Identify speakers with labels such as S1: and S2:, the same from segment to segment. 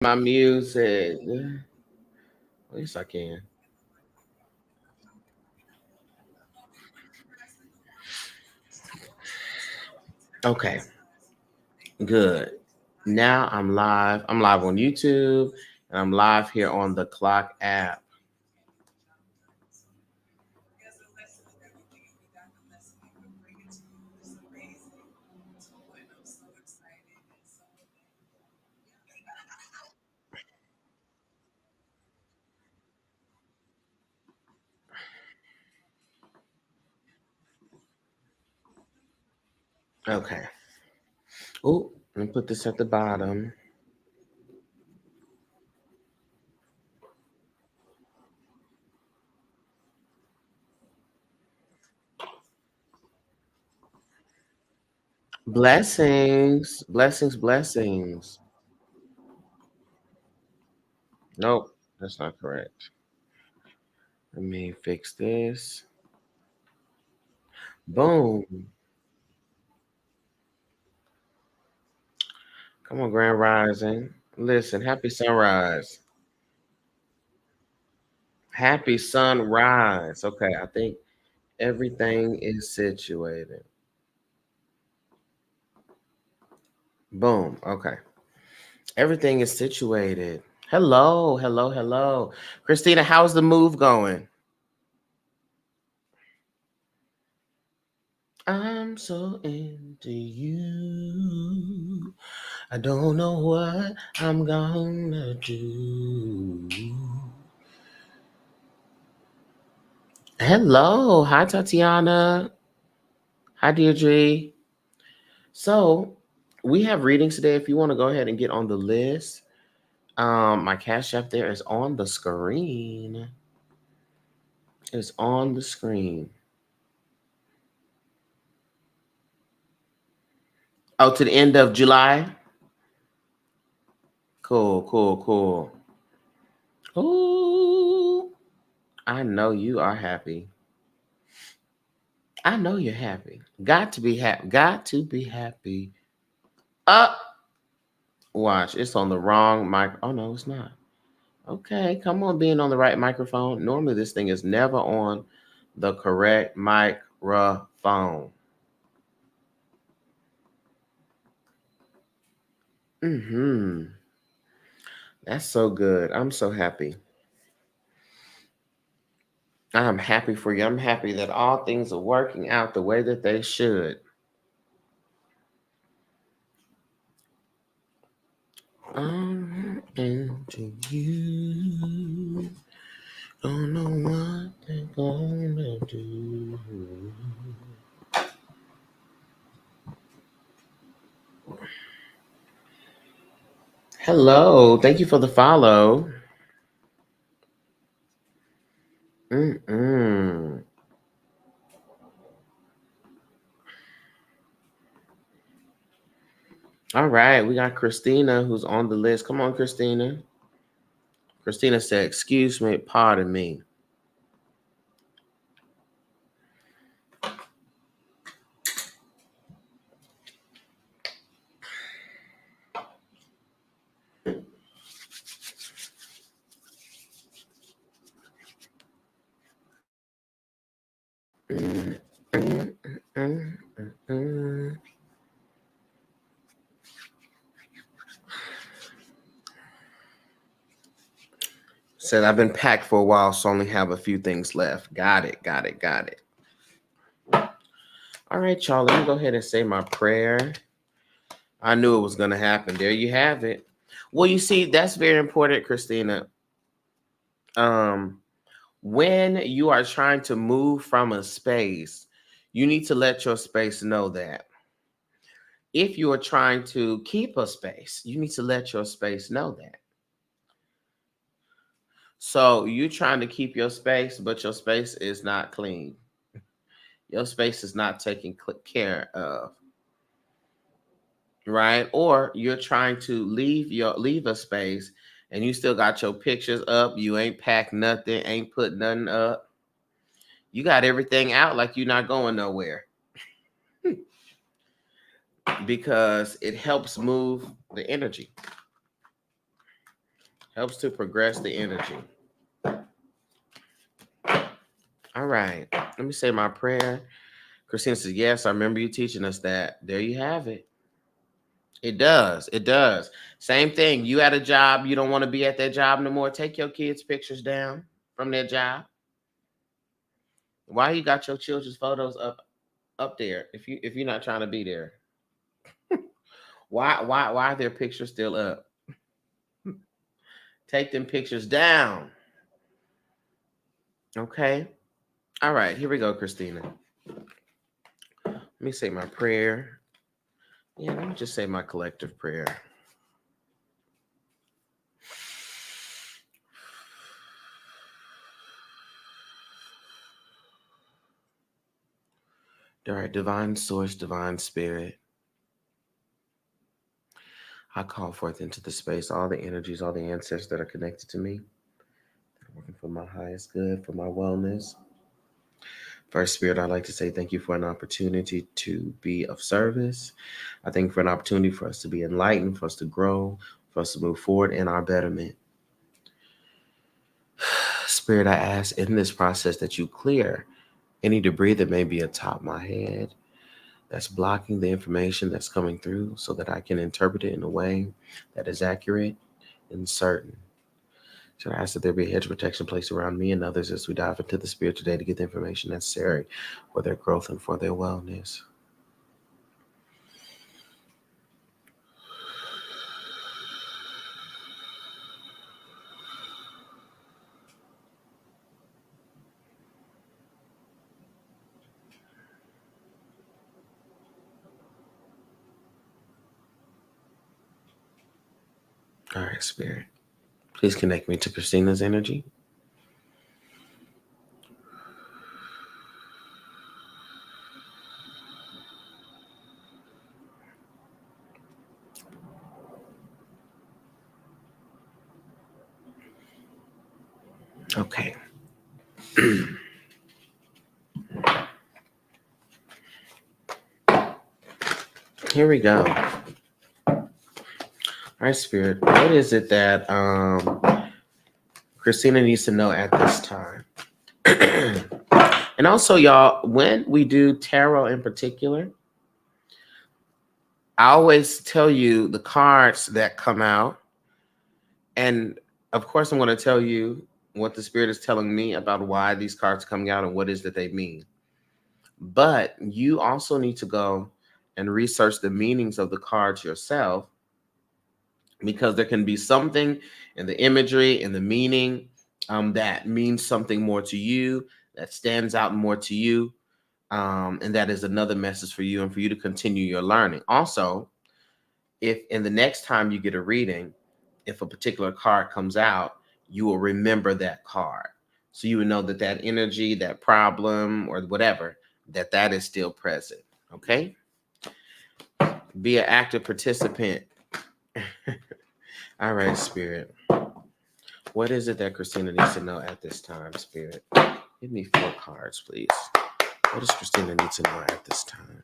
S1: my music. At least I can. Okay, good. Now I'm live. I'm live on YouTube and I'm live here on the Clock app. Okay. Oh, let me put this at the bottom. Blessings, blessings, blessings. Nope, that's not correct. Let me fix this. Boom. Come on, Grand Rising. Listen, happy sunrise. Happy sunrise. Okay, I think everything is situated. Boom. Okay. Everything is situated. Hello, hello, hello. Christina, how's the move going? I'm so into you. I don't know what I'm gonna do. Hello. Hi, Tatiana. Hi, Deirdre. So, we have readings today. If you want to go ahead and get on the list, my cash app there is on the screen. It's on the screen. Oh, to the end of July. Cool, cool, cool. Ooh, I know you are happy. I know you're happy. Got to be happy. Got to be happy. Up. Watch, it's on the wrong mic. Oh no, it's not. Okay, come on, being on the right microphone. Normally, this thing is never on the correct microphone. Mm-hmm. That's so good. I'm so happy. I'm happy for you. I'm happy that all things are working out the way that they should. I'm into you. Don't know what they're gonna do. Hello. Thank you for the follow. Mm-mm. All right. We got Christina who's on the list. Come on, Christina. Christina said, excuse me, pardon me. Mm, mm, mm, mm, mm. Said I've been packed for a while, so only have a few things left. Got it, got it, got it. All right, y'all. Let me go ahead and say my prayer. I knew it was gonna happen. There you have it. Well, you see, that's very important, Christina. Um, when you are trying to move from a space, you need to let your space know that. If you are trying to keep a space, you need to let your space know that. So you're trying to keep your space, but your space is not clean. Your space is not taken care of, right? Or you're trying to leave a space and you still got your pictures up. You ain't packed nothing, ain't put nothing up. You got everything out like you're not going nowhere because it helps move the energy. Helps to progress the energy. All right. Let me say my prayer. Christina says, yes, I remember you teaching us that. There you have it. It does. It does. Same thing. You at a job, you don't want to be at that job no more. Take your kids' pictures down from their job. Why you got your children's photos up there if you're not trying to be there? Why are their pictures still up? Take them pictures down. Okay. All right, here we go, Christina. Let me say my prayer. Yeah, let me just say my collective prayer. All right, divine source, divine spirit. I call forth into the space all the energies, all the ancestors that are connected to me, that are working for my highest good, for my wellness. First, Spirit, I'd like to say thank you for an opportunity to be of service. I thank you for an opportunity for us to be enlightened, for us to grow, for us to move forward in our betterment. Spirit, I ask in this process that you clear any debris that may be atop my head that's blocking the information that's coming through so that I can interpret it in a way that is accurate and certain. So I ask that there be a hedge of protection placed around me and others as we dive into the spirit today to get the information necessary for their growth and for their wellness. All right, Spirit. Please connect me to Christina's energy. Okay. Here we go. All right, Spirit. What is it that Christina needs to know at this time? And also, y'all, when we do tarot in particular, I always tell you the cards that come out. And of course, I'm going to tell you what the spirit is telling me about why these cards are coming out and what is that they mean. But you also need to go and research the meanings of the cards yourself, because there can be something in the imagery and the meaning that means something more to you, that stands out more to you. And that is another message for you and for you to continue your learning. Also, if in the next time you get a reading, if a particular card comes out, you will remember that card. So you would know that that energy, that problem, or whatever, that is still present. Okay? Be an active participant. All right, Spirit. What is it that Christina needs to know at this time, Spirit? Give me 4 cards, please. What does Christina need to know at this time?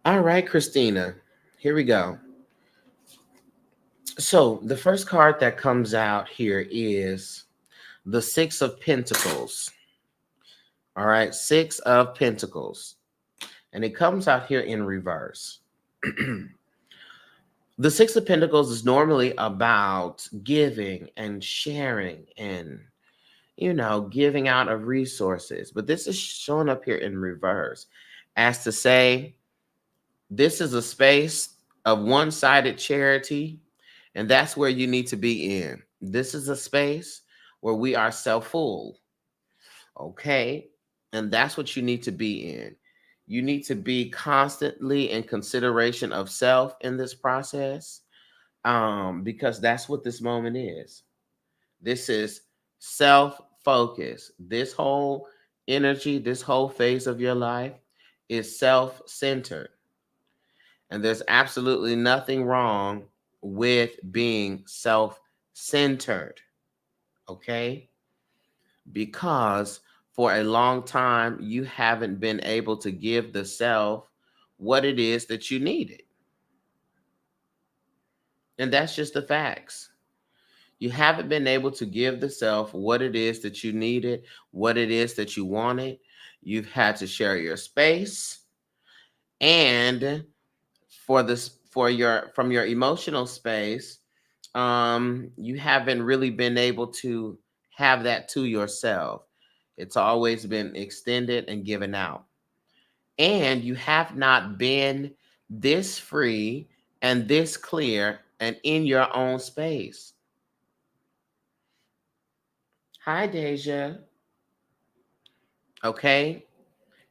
S1: All right, Christina. Here we go. So the first card that comes out here is the 6 of Pentacles. All right, 6 of Pentacles. And it comes out here in reverse. The 6 of Pentacles is normally about giving and sharing and, giving out of resources. But this is showing up here in reverse as to say, this is a space of one-sided charity, and that's where you need to be in. This is a space where we are self-full, okay? And that's what you need to be in. You need to be constantly in consideration of self in this process, because that's what this moment is. This is self-focus. This whole energy, this whole phase of your life is self-centered. And there's absolutely nothing wrong with being self-centered, okay? Because for a long time, you haven't been able to give the self what it is that you needed. And that's just the facts. You haven't been able to give the self what it is that you needed, what it is that you wanted. You've had to share your space, and for your from your emotional space, you haven't really been able to have that to yourself. It's always been extended and given out. And you have not been this free and this clear and in your own space. Hi, Deja. Okay.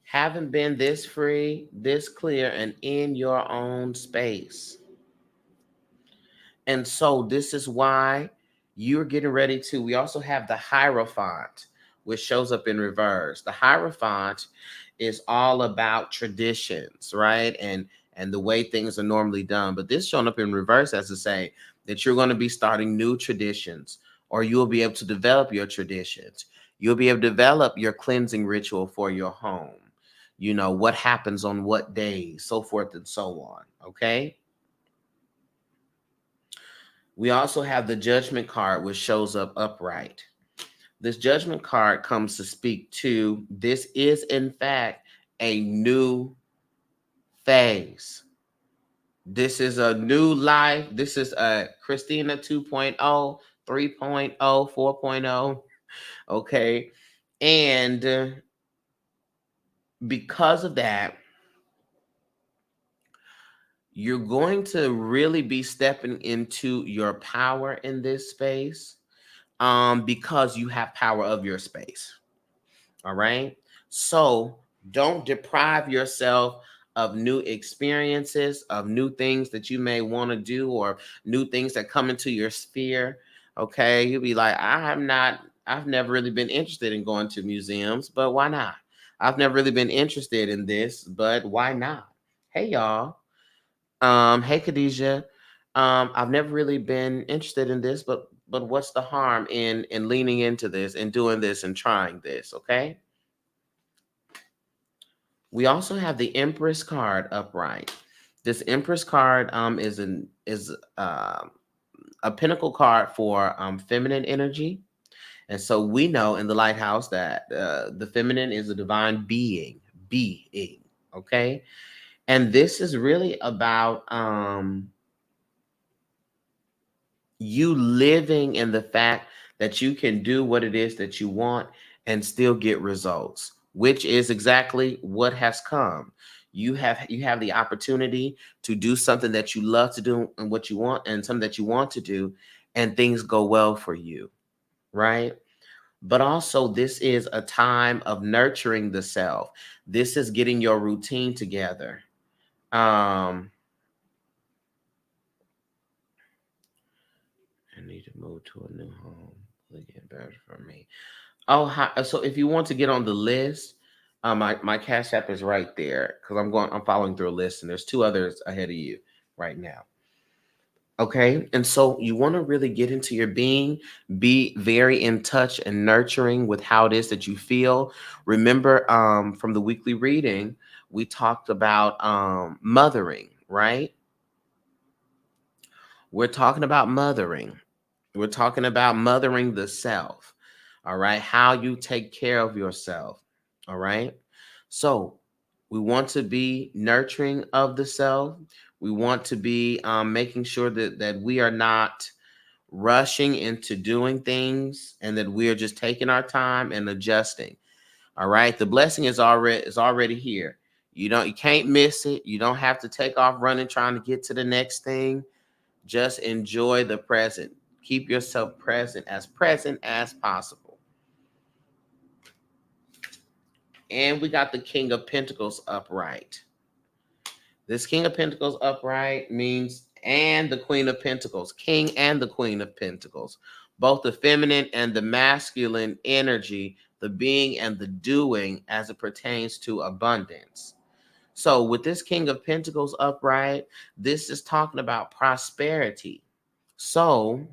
S1: Haven't been this free, this clear, and in your own space. And so this is why you're getting ready to. We also have the Hierophant, which shows up in reverse. The Hierophant is all about traditions, right? And the way things are normally done. But this showing up in reverse as to say that you're going to be starting new traditions, or you'll be able to develop your traditions. You'll be able to develop your cleansing ritual for your home. You know, what happens on what days, so forth and so on. Okay. We also have the Judgment card, which shows up upright. This Judgment card comes to speak to this is, in fact, a new phase. This is a new life. This is a Christina 2.0, 3.0, 4.0. Okay. And because of that, you're going to really be stepping into your power in this space, because you have power of your space. All right. So don't deprive yourself of new experiences, of new things that you may want to do, or new things that come into your sphere. Okay. You'll be like, I've never really been interested in going to museums, but why not? I've never really been interested in this, but why not? Hey, y'all. Hey, Khadijah. I've never really been interested in this, but what's the harm in leaning into this and doing this and trying this? Okay. We also have the Empress card upright. This Empress card is a pinnacle card for feminine energy, and so we know in the lighthouse that the feminine is a divine being. Okay, and this is really about you living in the fact that you can do what it is that you want and still get results, which is exactly what has come. You have the opportunity to do something that you love to do and what you want, and something that you want to do, and things go well for you, right? But also, this is a time of nurturing the self. This is getting your routine together. um I need to move to a new home. Will it get better for me? Oh, so if you want to get on the list, my Cash App is right there, because I'm following through a list, and there's two others ahead of you right now. Okay, and so you want to really get into your being, be very in touch and nurturing with how it is that you feel. Remember, from the weekly reading, we talked about mothering, right? We're talking about mothering. We're talking about mothering the self. All right. How you take care of yourself. All right. So we want to be nurturing of the self. We want to be making sure that we are not rushing into doing things, and that we are just taking our time and adjusting. All right. The blessing is already here. You can't miss it. You don't have to take off running trying to get to the next thing. Just enjoy the present. Keep yourself present as possible. And we got the King of Pentacles upright. This King of Pentacles upright means, and the Queen of Pentacles, King and the Queen of Pentacles, both the feminine and the masculine energy, the being and the doing as it pertains to abundance. So with this King of Pentacles upright, this is talking about prosperity. So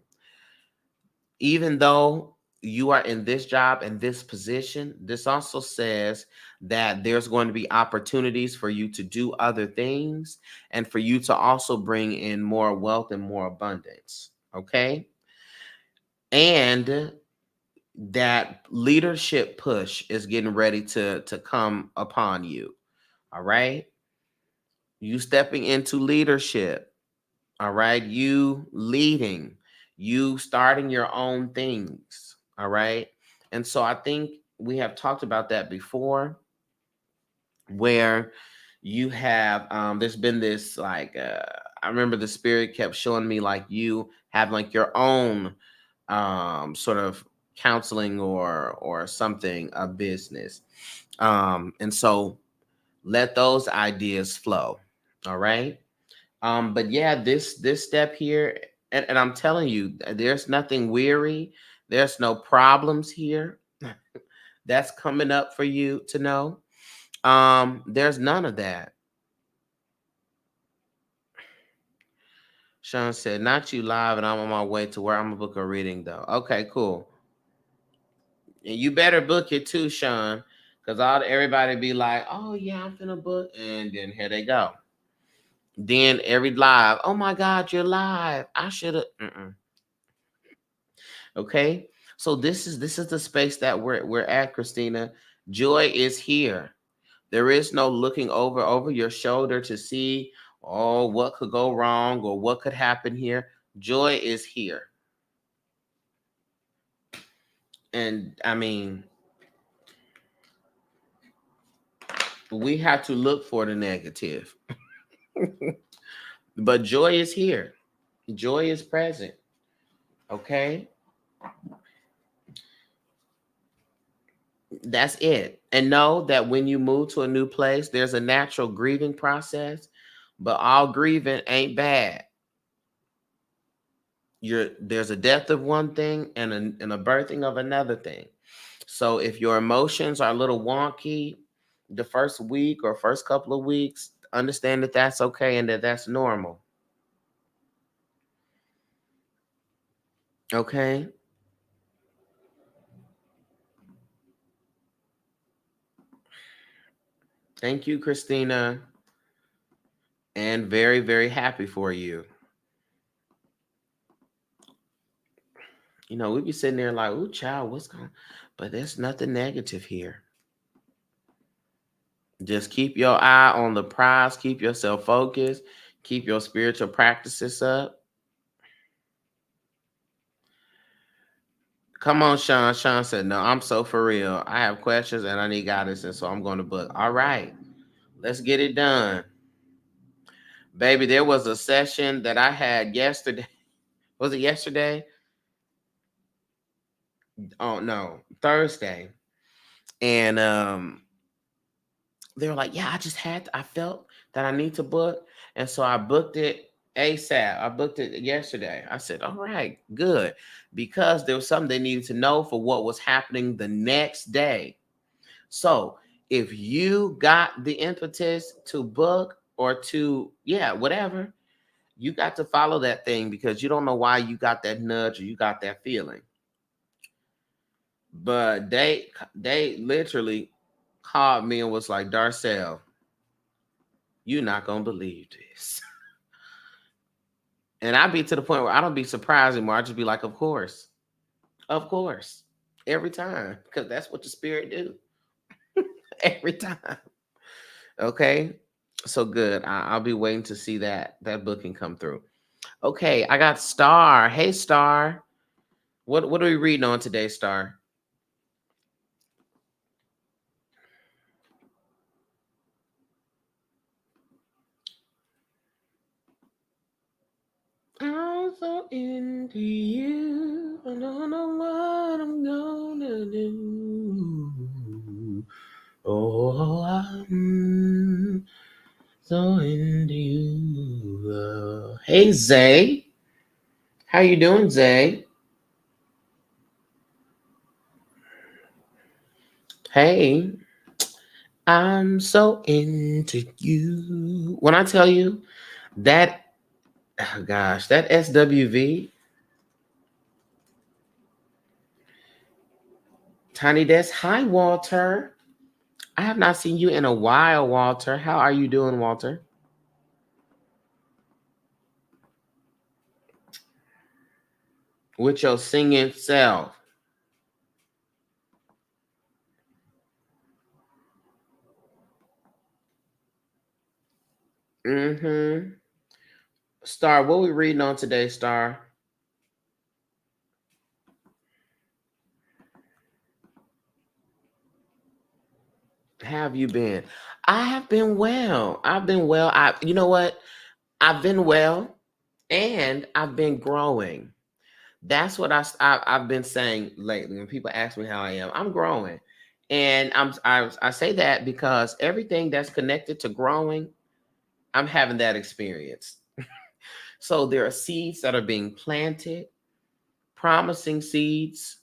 S1: even though you are in this job and this position, this also says that there's going to be opportunities for you to do other things and for you to also bring in more wealth and more abundance. Okay. And that leadership push is getting ready to come upon you. All right. You stepping into leadership. All right. You leading, you starting your own things. All right. And so I think we have talked about that before, where you have, there's been this like, I remember the spirit kept showing me like you have like your own sort of counseling or something, a business. And so let those ideas flow. All right. But yeah, this step here, and I'm telling you, there's nothing weary, there's no problems here that's coming up for you to know. There's none of that. Sean said, not you live, and I'm on my way to where I'm gonna book a reading though. Okay, cool. And you better book it too, Sean, because everybody be like, oh yeah, I'm finna book, and then here they go. Then every live, oh my God, you're live. I should have. Okay, so this is the space that we're at, Christina. Joy is here. There is no looking over your shoulder to see, oh, what could go wrong or what could happen here. Joy is here. And I mean, we have to look for the negative. But joy is here. Joy is present. Okay? That's it. And know that when you move to a new place, there's a natural grieving process, but all grieving ain't bad. There's a death of one thing and a birthing of another thing. So if your emotions are a little wonky the first week or first couple of weeks, understand that that's okay and that that's normal. Okay? Thank you, Christina. And very, very happy for you. You know, we be sitting there like, ooh, child, what's going on? But there's nothing negative here. Just keep your eye on the prize, keep yourself focused, keep your spiritual practices up. Come on, Sean. Sean said, no, I'm so for real. I have questions and I need guidance, and so I'm going to book. All right, let's get it done. Baby, there was a session that I had yesterday. Was it yesterday? Oh, no, Thursday. And they were like, yeah, I felt that I need to book. And so I booked it ASAP. I booked it yesterday. I said, all right, good. Because there was something they needed to know for what was happening the next day. So if you got the impetus to book or to, yeah, whatever, you got to follow that thing because you don't know why you got that nudge or you got that feeling. But they literally called me and was like, Darcel, you're not gonna believe this. And I be to the point where I don't be surprised anymore. I just be like, of course, every time, because that's what the spirit do every time. Okay, so good. I'll be waiting to see that booking come through. Okay, I got Star. Hey, Star. What are we reading on today, Star? I'm so into you. I don't know what I'm gonna do. Oh, I'm so into you. Hey, Zay. How you doing, Zay? Hey. I'm so into you. When I tell you that, oh gosh, that SWV, Tiny Desk. Hi, Walter. I have not seen you in a while, Walter. How are you doing, Walter? With your singing self. Mm-hmm. Star, what we reading on today, Star? How have you been? I have been well. I've been well. You know what? I've been well, and I've been growing. That's what I've been saying lately. When people ask me how I am, I'm growing, and I say that because everything that's connected to growing, I'm having that experience. So there are seeds that are being planted, promising seeds.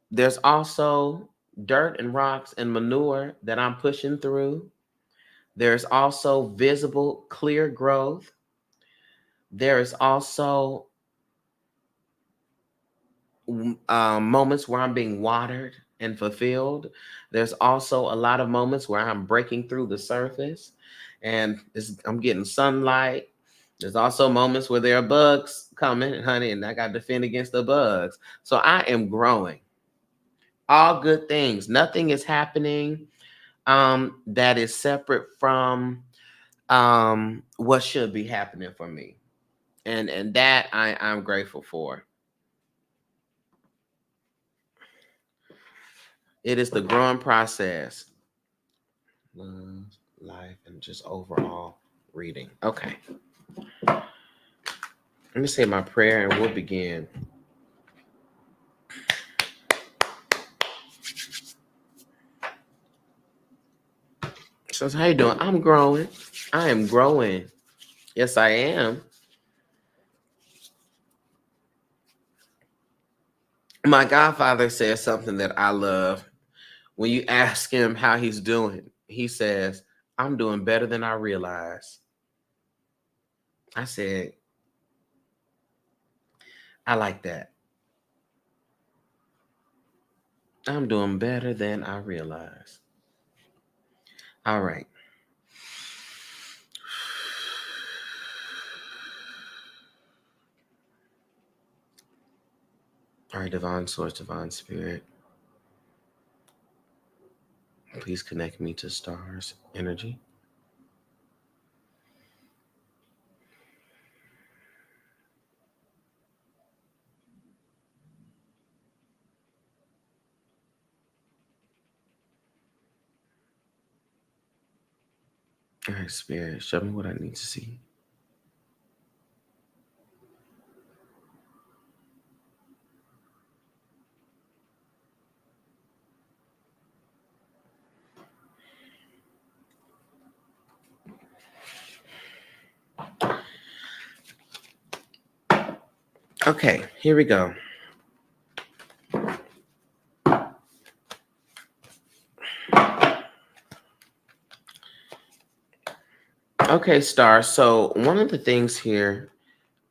S1: There's also dirt and rocks and manure that I'm pushing through. There's also visible, clear growth. There is also moments where I'm being watered and fulfilled. There's also a lot of moments where I'm breaking through the surface and I'm getting sunlight. There's also moments where there are bugs coming, honey, and I got to defend against the bugs. So I am growing. All good things. Nothing is happening that is separate from what should be happening for me. And that I'm grateful for. It is the growing process. Love, life, and just overall reading. Okay. Let me say my prayer and we'll begin. So how you doing? I'm growing. I am growing. Yes, I am. My godfather says something that I love. When you ask him how he's doing, he says, I'm doing better than I realize. I said, I like that. I'm doing better than I realize. All right. All right, divine source, divine spirit. Please connect me to stars energy. All right, spirit, show me what I need to see. Okay, here we go. Okay, star. So one of the things here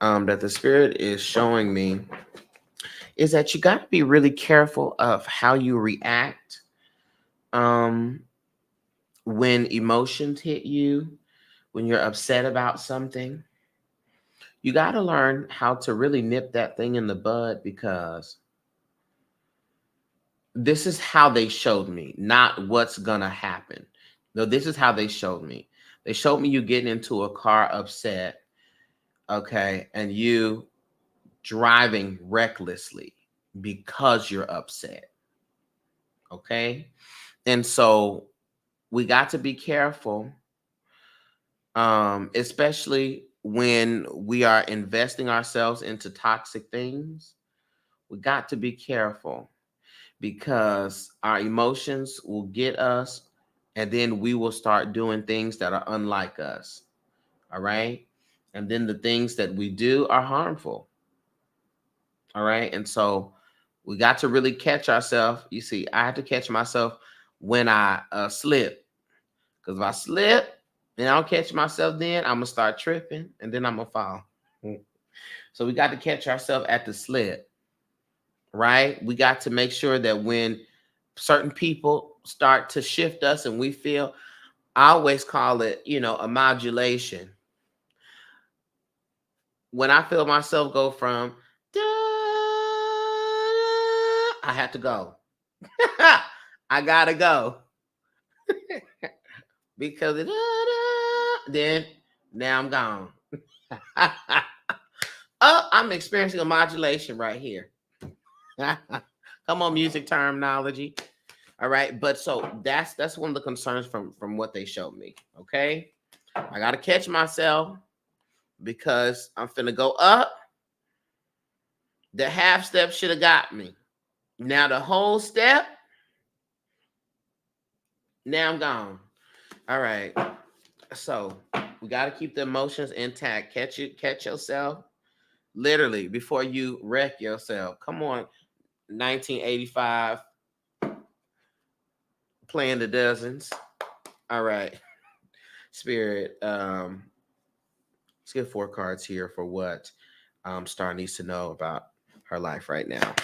S1: that the spirit is showing me is that you got to be really careful of how you react um, when emotions hit you, when you're upset about something. You got to learn how to really nip that thing in the bud because this is how they showed me, not what's gonna happen. No, this is how they showed me. They showed me you getting into a car upset, okay, and you driving recklessly because you're upset, okay? And so we got to be careful, especially when we are investing ourselves into toxic things. We got to be careful because our emotions will get us and then we will start doing things that are unlike us. All right. And then the things that we do are harmful. All right. And so we got to really catch ourselves. You see, I had to catch myself when I slip. Because if I slip and I don't catch myself, then I'm gonna start tripping and then I'm gonna fall. So we got to catch ourselves at the slip, right? We got to make sure that when certain people start to shift us and we feel, I always call it, a modulation. When I feel myself go from da, I have to go. I gotta go because then now I'm gone. Oh, I'm experiencing a modulation right here. Come on, music terminology. All right, but so that's one of the concerns from what they showed me. Okay, I gotta catch myself because I'm finna go up. The half step should have got me. Now the whole step. Now I'm gone. All right. So we got to keep the emotions intact. Catch yourself literally before you wreck yourself. Come on, 1985, playing the dozens. All right, Spirit. Let's get 4 cards here for what Star needs to know about her life right now.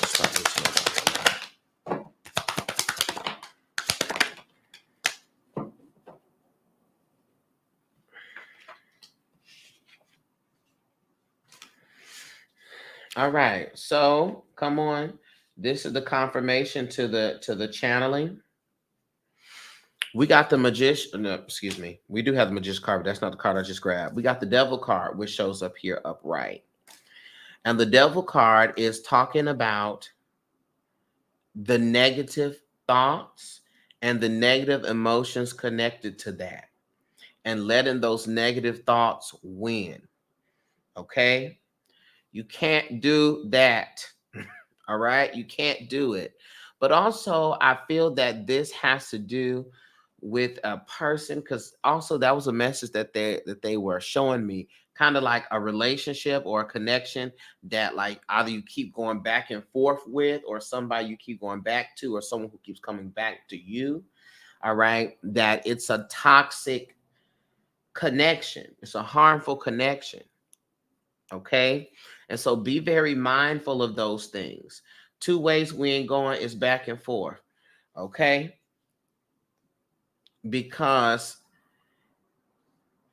S1: Star needs to know about her life. All right, so come on. This is the confirmation to the channeling. We got the magician. No, excuse me. We do have the magician card, but that's not the card I just grabbed. We got the devil card, which shows up here upright. And the devil card is talking about the negative thoughts and the negative emotions connected to that, and letting those negative thoughts win. Okay? You can't do that. All right? You can't do it. But also, I feel that this has to do with a person, because also that was a message that they were showing me, kind of like a relationship or a connection that like either you keep going back and forth with, or somebody you keep going back to, or someone who keeps coming back to you. All right, that it's a toxic connection. It's a harmful connection. Okay. And so be very mindful of those things. 2 ways we ain't going is back and forth. Okay. Because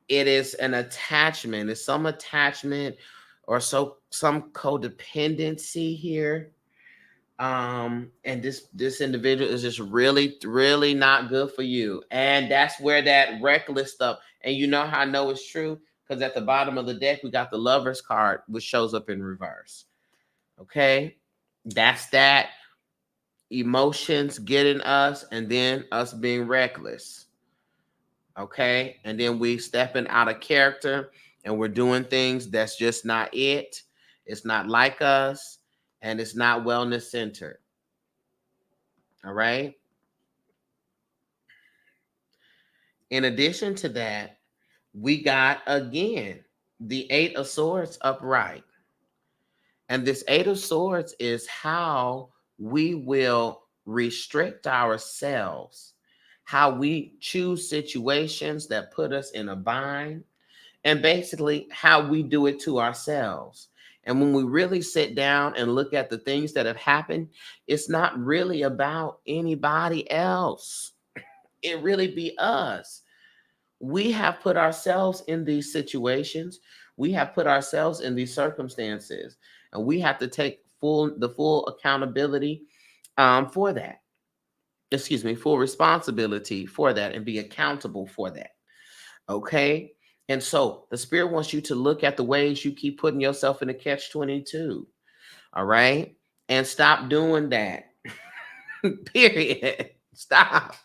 S1: it is an attachment. It's some attachment or some codependency here. And this individual is just really not good for you. And that's where that reckless stuff. And you know how I know it's true? Because at the bottom of the deck, we got the Lovers card, which shows up in reverse. Okay. That's that emotions getting us, and then us being reckless. Okay. And then we stepping out of character and we're doing things that's just not it. It's not like us, and it's not wellness centered. All right. In addition to that, we got again the 8 of Swords upright. And this 8 of Swords is how we will restrict ourselves, how we choose situations that put us in a bind, and basically how we do it to ourselves. And when we really sit down and look at the things that have happened, it's not really about anybody else. It really be us. We have put ourselves in these situations. We have put ourselves in these circumstances, and we have to take the full accountability for that. Excuse me, full responsibility for that, and be accountable for that. Okay. And so the spirit wants you to look at the ways you keep putting yourself in a catch-22. All right. And stop doing that. Period. Stop.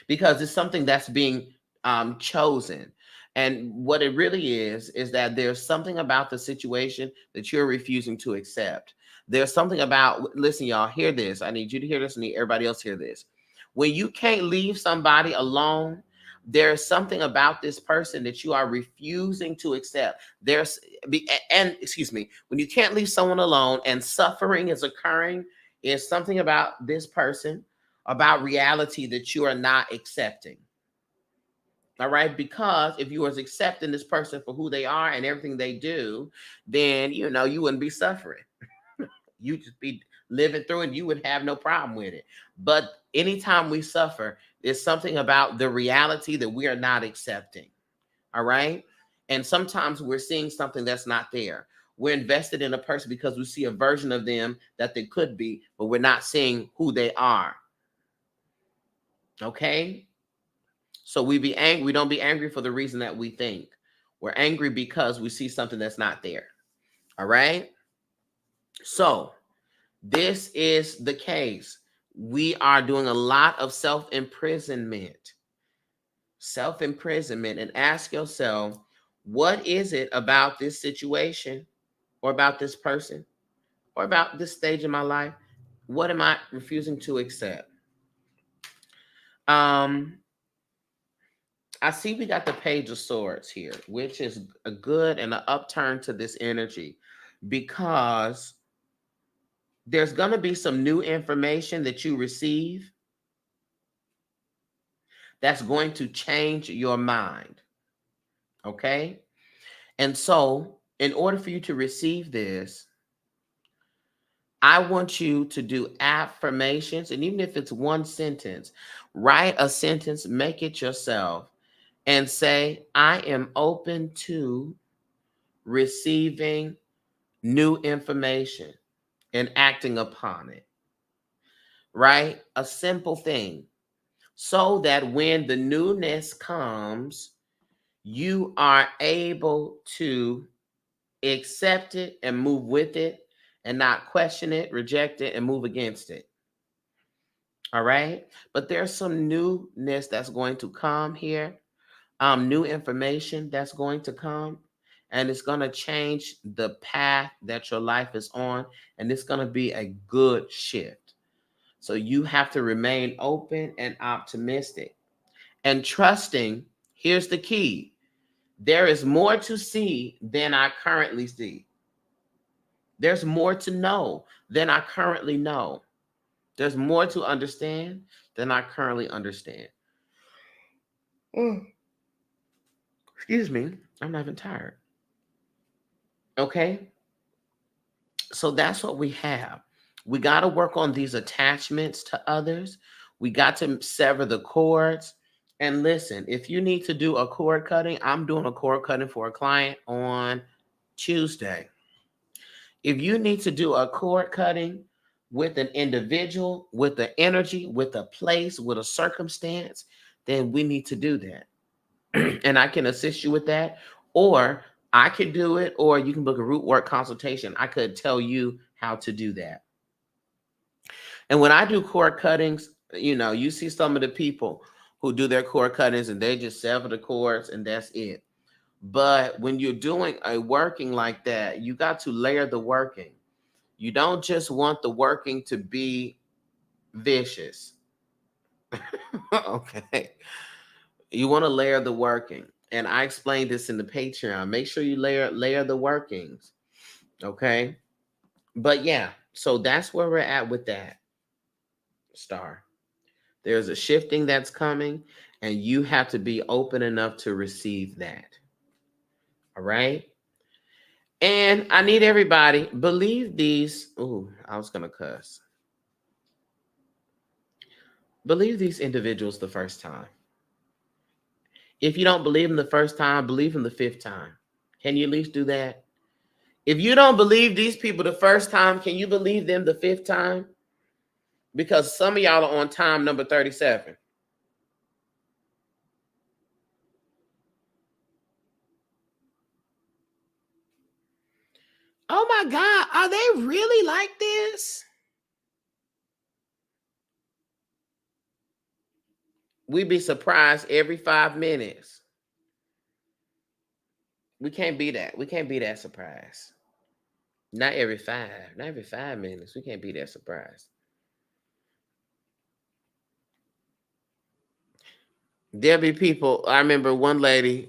S1: Because it's something that's being chosen. And what it really is that there's something about the situation that you're refusing to accept. There's something about, listen, y'all, hear this. I need you to hear this. I need everybody else to hear this. When you can't leave somebody alone, there's something about this person that you are refusing to accept. And excuse me, when you can't leave someone alone and suffering is occurring, It's something about this person, about reality that you are not accepting. All right. Because if you was accepting this person for who they are and everything they do, then, you wouldn't be suffering. You just be living through it. You would have no problem with it. But anytime we suffer, there's something about the reality that we are not accepting. All right. And sometimes we're seeing something that's not there. We're invested in a person because we see a version of them that they could be, but we're not seeing who they are. Okay. So we be angry. We don't be angry for the reason that we think. We're angry because we see something that's not there. All right. So this is the case. We are doing a lot of self-imprisonment. Self-imprisonment. And ask yourself, what is it about this situation or about this person or about this stage in my life? What am I refusing to accept? I see we got the Page of Swords here, which is a good and an upturn to this energy, because there's going to be some new information that you receive that's going to change your mind. Okay? And so, in order for you to receive this, I want you to do affirmations. And even if it's one sentence, write a sentence, make it yourself, and say, I am open to receiving new information and acting upon it. Right? A simple thing. So that when the newness comes, you are able to accept it and move with it and not question it, reject it, and move against it. All right. But there's some newness that's going to come here, new information that's going to come, and it's going to change the path that your life is on, and it's going to be a good shift. So you have to remain open and optimistic and trusting. Here's the key. There is more to see than I currently see. There's more to know than I currently know. There's more to understand than I currently understand. Excuse me, I'm not even tired. Okay? So that's what we have. We got to work on these attachments to others. We got to sever the cords. And listen, if you need to do a cord cutting, I'm doing a cord cutting for a client on Tuesday. If you need to do a cord cutting with an individual, with the energy, with a place, with a circumstance, then we need to do that. And I can assist you with that. Or I could do it, or you can book a root work consultation. I could tell you how to do that. And when I do cord cuttings, you see some of the people who do their cord cuttings and they just sever the cords and that's it. But when you're doing a working like that, you got to layer the working. You don't just want the working to be vicious. Okay. You want to layer the working. And I explained this in the Patreon. Make sure you layer the workings. Okay. But yeah, so that's where we're at with that, Star. There's a shifting that's coming, and you have to be open enough to receive that. All right. And I need everybody believe these. Oh, I was gonna cuss. Believe these individuals the first time. If you don't believe them the first time, believe them the fifth time. Can you at least do that? If you don't believe these people the first time, can you believe them the fifth time? Because some of y'all are on time number 37. Oh my God, are they really like this? We be surprised every 5 minutes. We can't be that. We can't be that surprised. Not every 5. Not every 5 minutes. We can't be that surprised. There'll be people. I remember one lady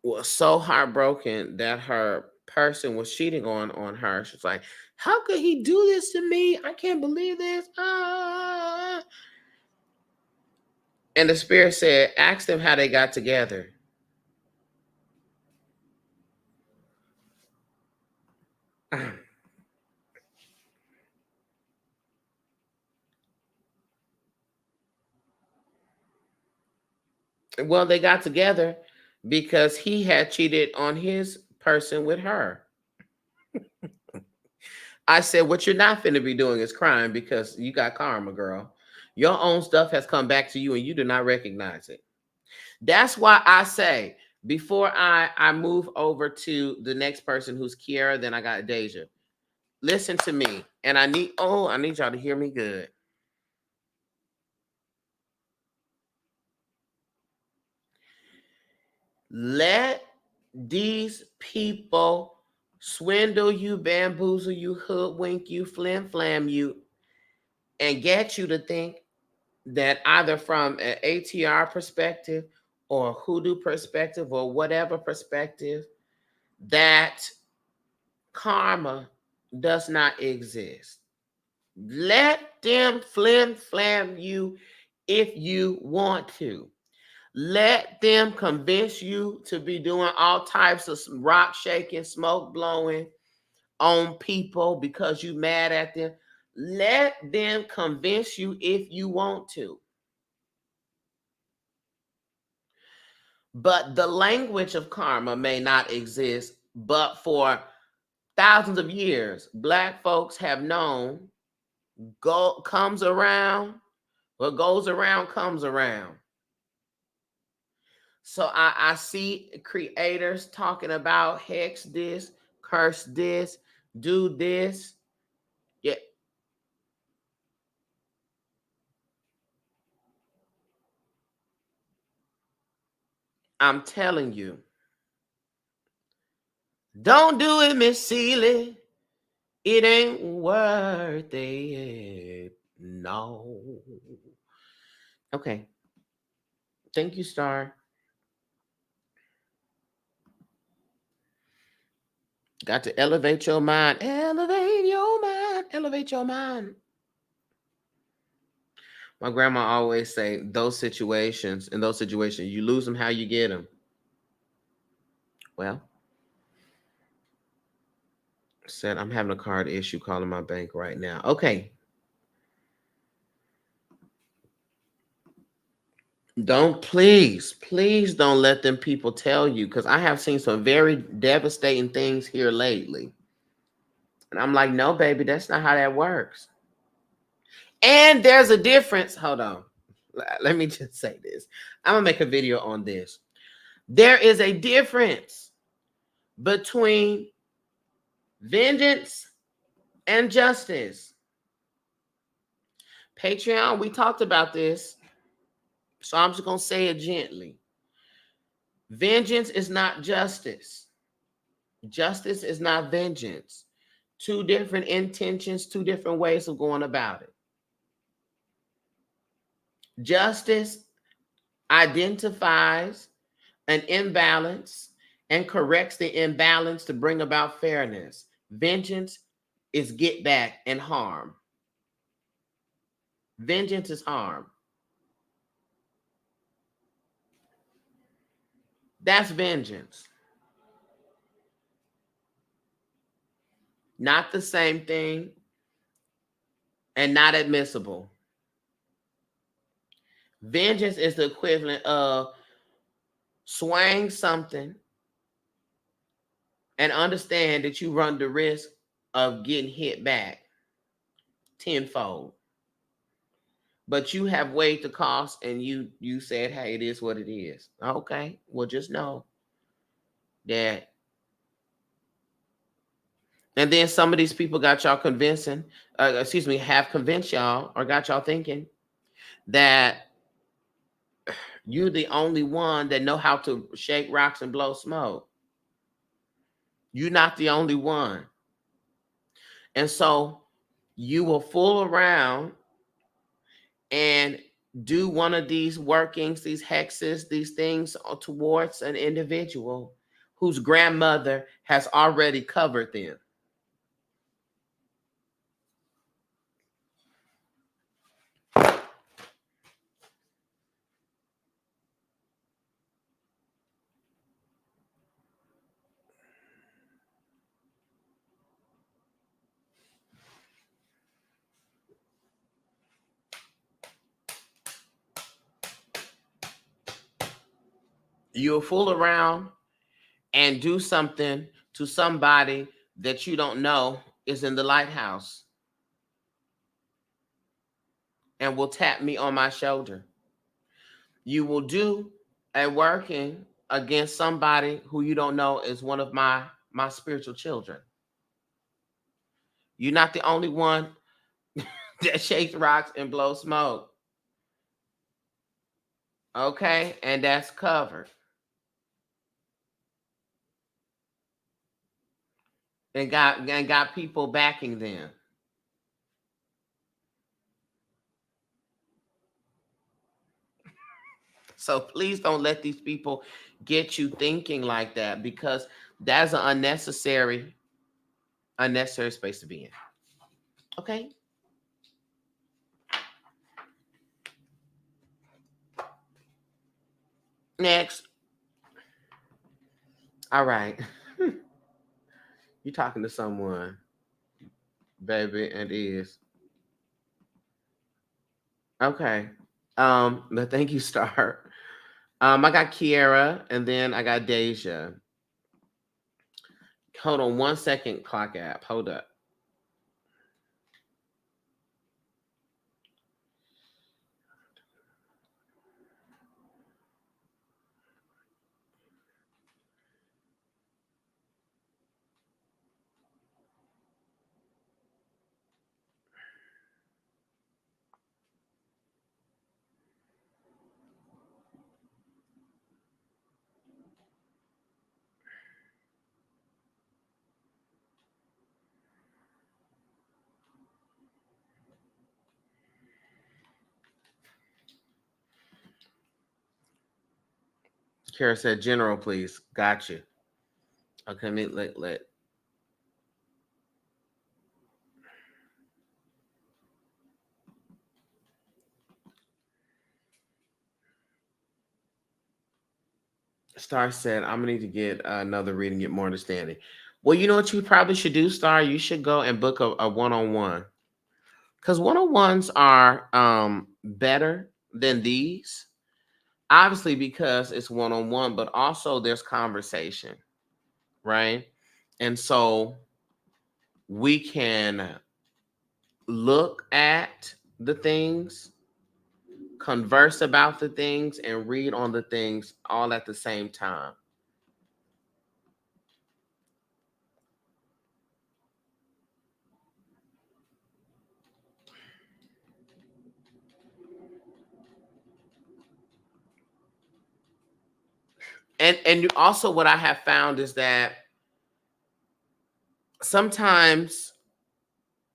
S1: was so heartbroken that her person was cheating on her. She's like, How could he do this to me? I can't believe this. Ah. And the Spirit said, ask them how they got together. Well, they got together because he had cheated on his person with her. I said, what you're not finna be doing is crying because you got karma, girl. Your own stuff has come back to you and you do not recognize it. That's why I say, before I move over to the next person who's Kiara, then I got Deja. Listen to me. And I need y'all to hear me good. Let these people swindle you, bamboozle you, hoodwink you, flim flam you, and get you to think that either from an ATR perspective or hoodoo perspective or whatever perspective, that karma does not exist. Let them flim flam you if you want to. Let them convince you to be doing all types of rock shaking, smoke blowing on people because you mad at them. Let them convince you if you want to. But the language of karma may not exist, but for thousands of years, Black folks have known comes around, what goes around comes around. So I see creators talking about hex this, curse this, do this. Yeah. I'm telling you. Don't do it, Miss Seeley. It ain't worth it. No. Okay. Thank you, Star. Got to elevate your mind. Elevate your mind. Elevate your mind. My grandma always say, in those situations, you lose them how you get them. Well, said I'm having a card issue calling my bank right now. Okay. Please don't let them people tell you, because I have seen some very devastating things here lately. And I'm like, no, baby, that's not how that works. And there's a difference. Hold on. Let me just say this. I'm going to make a video on this. There is a difference between vengeance and justice. Patreon, we talked about this. So I'm just going to say it gently. Vengeance is not justice. Justice is not vengeance. Two different intentions, two different ways of going about it. Justice identifies an imbalance and corrects the imbalance to bring about fairness. Vengeance is get back and harm. Vengeance is harm. That's vengeance. Not the same thing and not admissible. Vengeance is the equivalent of swaying something and understand that you run the risk of getting hit back tenfold. But you have weighed the cost and you said, hey, it is what it is. Okay, well, just know that. And then some of these people got y'all convincing, have convinced y'all or got y'all thinking that you're the only one that know how to shake rocks and blow smoke. You're not the only one. And so you will fool around and do one of these workings, these hexes, these things towards an individual whose grandmother has already covered them. You'll fool around and do something to somebody that you don't know is in the lighthouse and will tap me on my shoulder. You will do a working against somebody who you don't know is one of my spiritual children. You're not the only one that shakes rocks and blows smoke. Okay? And that's covered. And got people backing them. So please don't let these people get you thinking like that, because that's an unnecessary space to be in. Okay? Next. All right. You talking to someone, baby, and is. Okay. But thank you, Star. I got Kiera, and then I got Deja. Hold on 1 second, clock app. Hold up. Kiera said, "General, please." Got you. Okay, let. Star said, "I'm gonna need to get another reading, get more understanding." Well, you know what you probably should do, Star. You should go and book a one-on-one, because one-on-ones are better than these. Obviously, because it's one-on-one, but also there's conversation, right? And so we can look at the things, converse about the things, and read on the things all at the same time. And also what I have found is that sometimes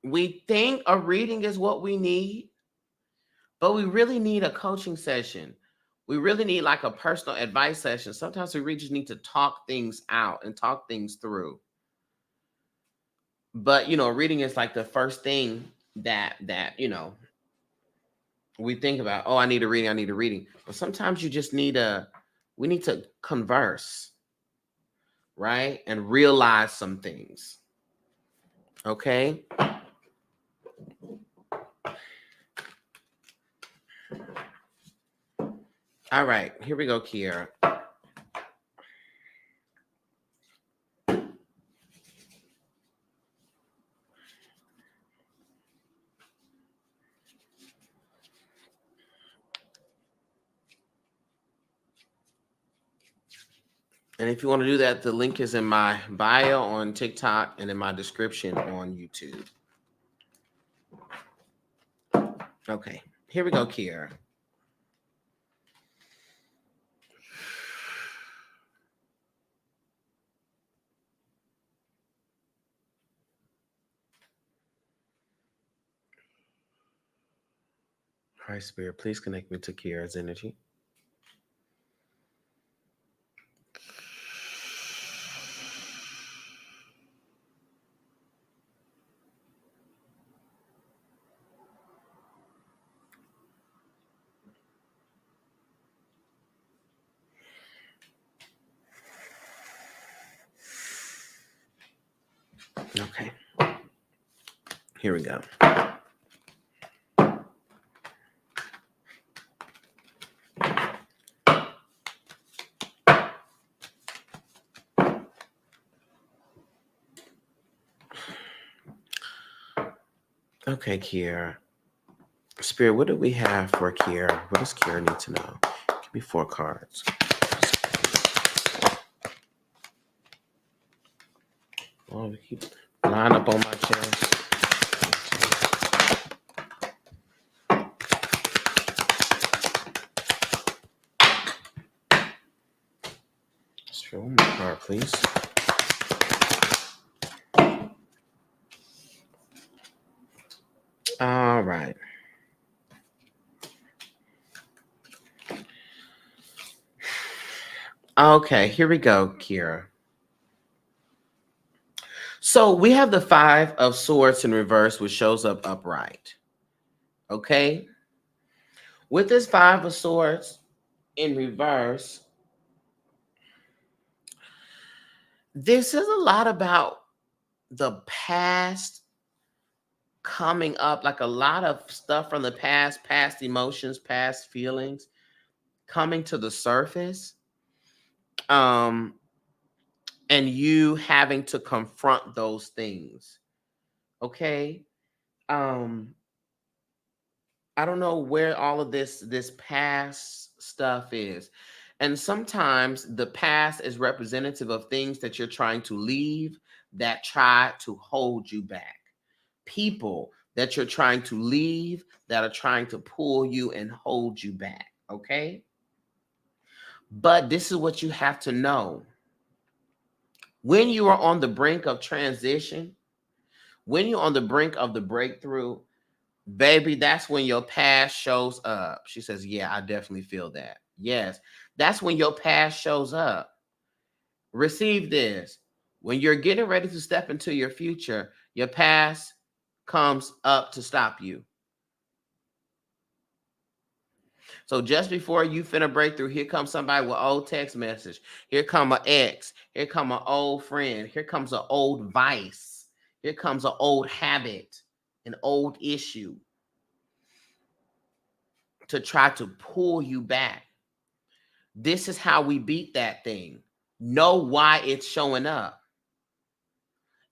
S1: we think a reading is what we need, but we really need a coaching session. We really need like a personal advice session. Sometimes we really just need to talk things out and talk things through. But reading is like the first thing that we think about. Oh, I need a reading. I need a reading. But sometimes you just we need to converse, right? And realize some things. Okay. All right, here we go, Kiera. And if you want to do that, the link is in my bio on TikTok and in my description on YouTube. Okay, here we go, Kiera. All right, Spirit, please connect me to Kiera's energy. Okay, here we go. Okay, Kiera. Spirit, what do we have for Kiera? What does Kiera need to know? Give me 4 cards. Oh, keep line up on my chest. Spirit, one more card, please. All right. Okay, here we go, Kiera. So we have the 5 of Swords in reverse, which shows up upright. Okay? With this 5 of Swords in reverse, this is a lot about the past coming up, like a lot of stuff from the past emotions, past feelings coming to the surface. Um, and you having to confront those things. Okay? Um, I don't know where all of this past stuff is. And sometimes the past is representative of things that you're trying to leave that try to hold you back. People that you're trying to leave that are trying to pull you and hold you back, okay? But this is what you have to know. When you are on the brink of transition, when you're on the brink of the breakthrough, baby, that's when your past shows up. She says, yeah, I definitely feel that. Yes, that's when your past shows up. Receive this. When you're getting ready to step into your future, your past comes up to stop you. So just before you finna break through, here comes somebody with old text message. Here come an ex. Here come an old friend. Here comes an old vice. Here comes an old habit, an old issue to try to pull you back. This is how we beat that thing. Know why it's showing up.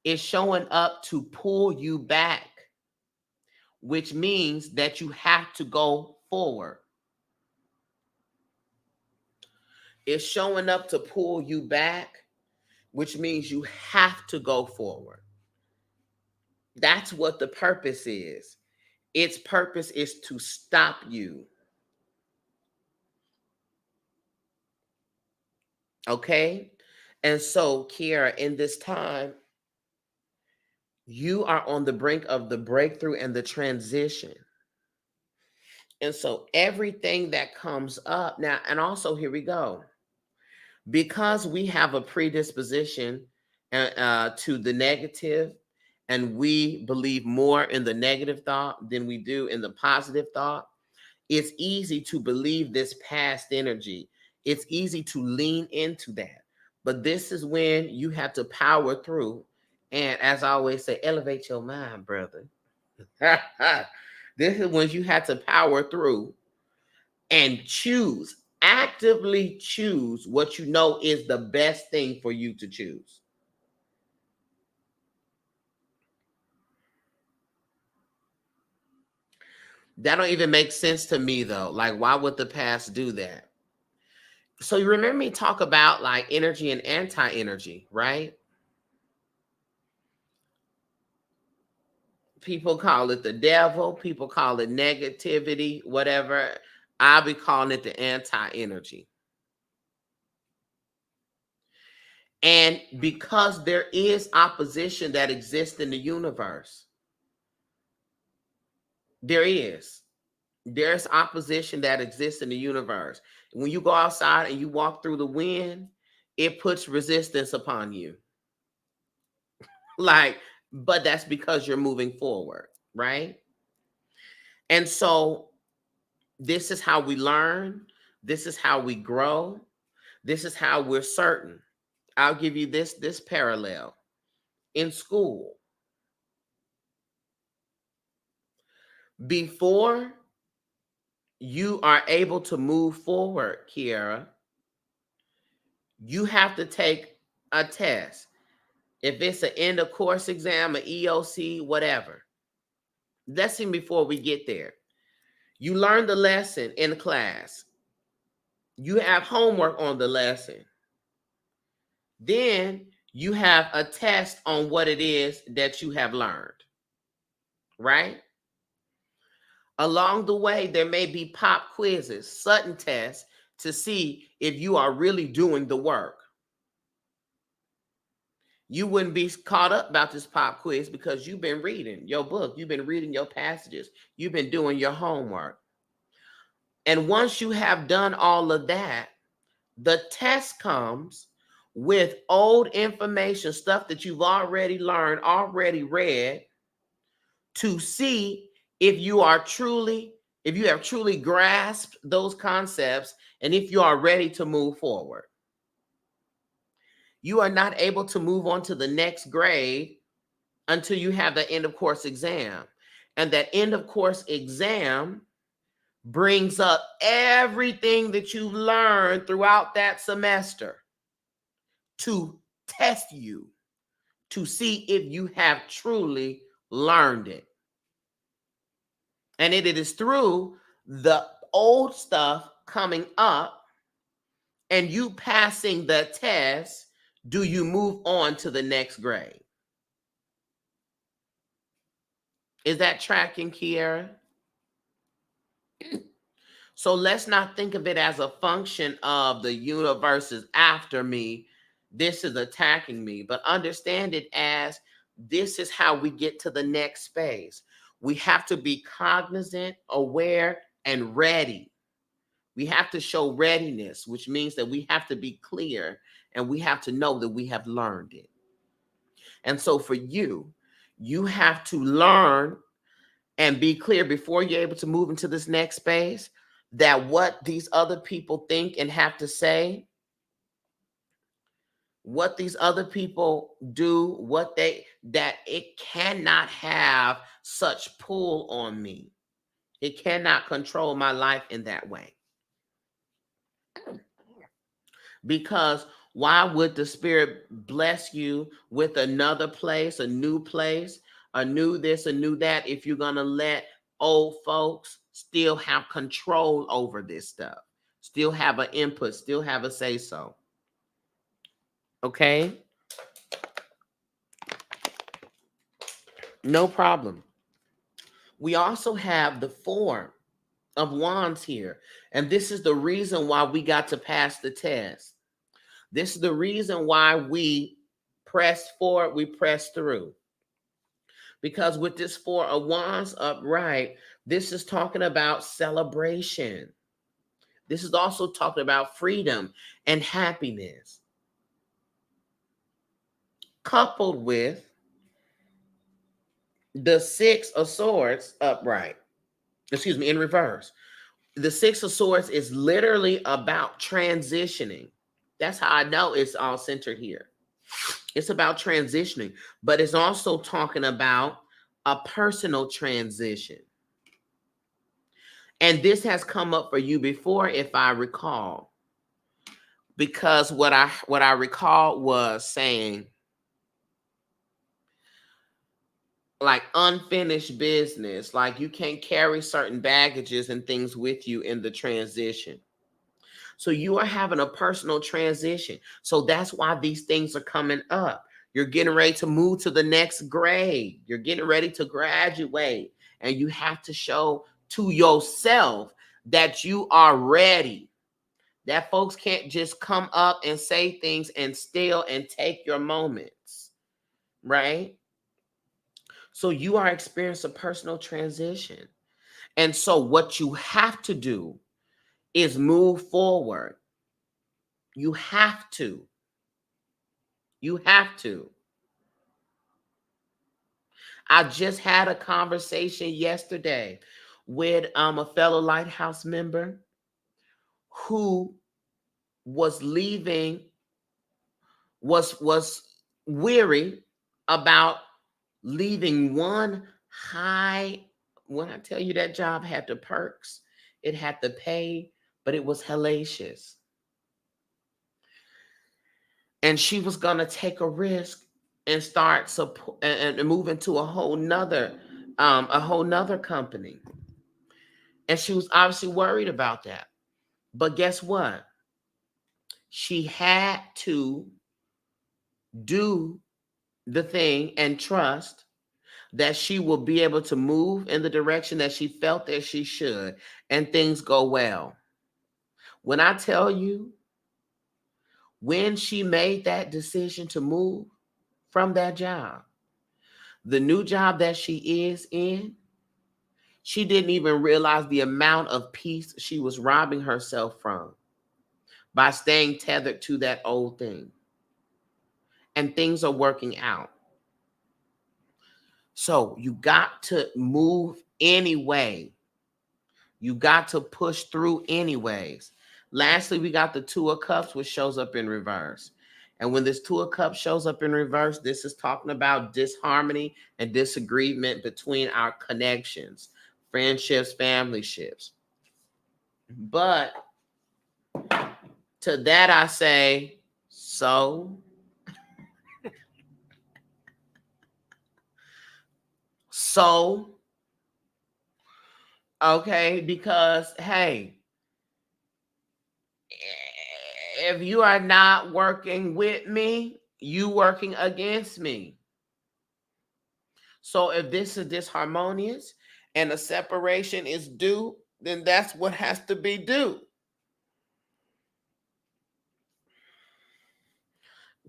S1: It's showing up to pull you back, which means that you have to go forward. It's showing up to pull you back, which means you have to go forward. That's what the purpose is. Its purpose is to stop you. Okay? And so, Kiara, in this time, you are on the brink of the breakthrough and the transition. And so everything that comes up now, and also here we go, because we have a predisposition to the negative, and we believe more in the negative thought than we do in the positive thought, it's easy to believe this past energy. It's easy to lean into that. But this is when you have to power through. And as I always say, elevate your mind, brother. This is when you have to power through and choose, actively choose what you know is the best thing for you to choose. That don't even make sense to me though. Like, why would the past do that? So you remember me talk about like energy and anti-energy, right? People call it the devil, people call it negativity, whatever. I'll be calling it the anti-energy. And because there is opposition that exists in the universe, there is. There's opposition that exists in the universe. When you go outside and you walk through the wind, it puts resistance upon you. Like, but that's because you're moving forward, right? And so this is how we learn. This is how we grow. This is how we're certain. I'll give you this parallel. In school, before you are able to move forward, Kiara, you have to take a test. If it's an end of course exam, an EOC, whatever, Lesson before we get there. You learn the lesson in class. You have homework on the lesson. Then you have a test on what it is that you have learned, right? Along the way, there may be pop quizzes, Sutton tests to see if you are really doing the work. You wouldn't be caught up about this pop quiz because you've been reading your book, you've been reading your passages, you've been doing your homework. And once you have done all of that, the test comes with old information, stuff that you've already learned, already read, to see if you have truly grasped those concepts and if you are ready to move forward. You are not able to move on to the next grade until you have the end of course exam. And that end of course exam brings up everything that you've learned throughout that semester to test you, to see if you have truly learned it. And it is through the old stuff coming up and you passing the test, do you move on to the next grade? Is that tracking, Kiara? So let's not think of it as a function of the universe is after me, this is attacking me, but understand it as this is how we get to the next space. We have to be cognizant, aware, and ready. We have to show readiness, which means that we have to be clear and we have to know that we have learned it. And so for you, you have to learn and be clear before you're able to move into this next space that what these other people think and have to say, what these other people do, that it cannot have such pull on me. It cannot control my life in that way. Because why would the Spirit bless you with another place, a new place, a new this, a new that, if you're going to let old folks still have control over this stuff, still have an input, still have a say so? Okay? No problem. We also have the Four of Wands here. And this is the reason why we got to pass the test. This is the reason why we press forward, we press through. Because with this Four of Wands upright, this is talking about celebration. This is also talking about freedom and happiness. Coupled with the Six of Swords upright. Excuse me, in reverse. The Six of Swords is literally about transitioning. That's how I know it's all centered here. It's about transitioning, but it's also talking about a personal transition. And this has come up for you before, if I recall, because what I recall was saying, like, unfinished business, like you can't carry certain baggages and things with you in the transition. So you are having a personal transition. So that's why these things are coming up. You're getting ready to move to the next grade. You're getting ready to graduate. And you have to show to yourself that you are ready. That folks can't just come up and say things and steal and take your moments. Right? So you are experiencing a personal transition. And so what you have to do is move forward. You have to. You have to. I just had a conversation yesterday with a fellow Lighthouse member who was leaving, was weary about leaving one high. When I tell you that job had the perks, it had the pay, but it was hellacious. And she was going to take a risk and start support and move into a whole nother a whole nother company. And she was obviously worried about that. But guess what? She had to do the thing and trust that she will be able to move in the direction that she felt that she should, and things go well. When I tell you, when she made that decision to move from that job, the new job that she is in, she didn't even realize the amount of peace she was robbing herself from by staying tethered to that old thing. And things are working out. So you got to move anyway. You got to push through anyways. Lastly, we got the Two of Cups, which shows up in reverse. And when this Two of Cups shows up in reverse, this is talking about disharmony and disagreement between our connections, friendships, family ships. But to that I say, so okay, because hey, if you are not working with me, you working against me. So if this is disharmonious and a separation is due, then that's what has to be due.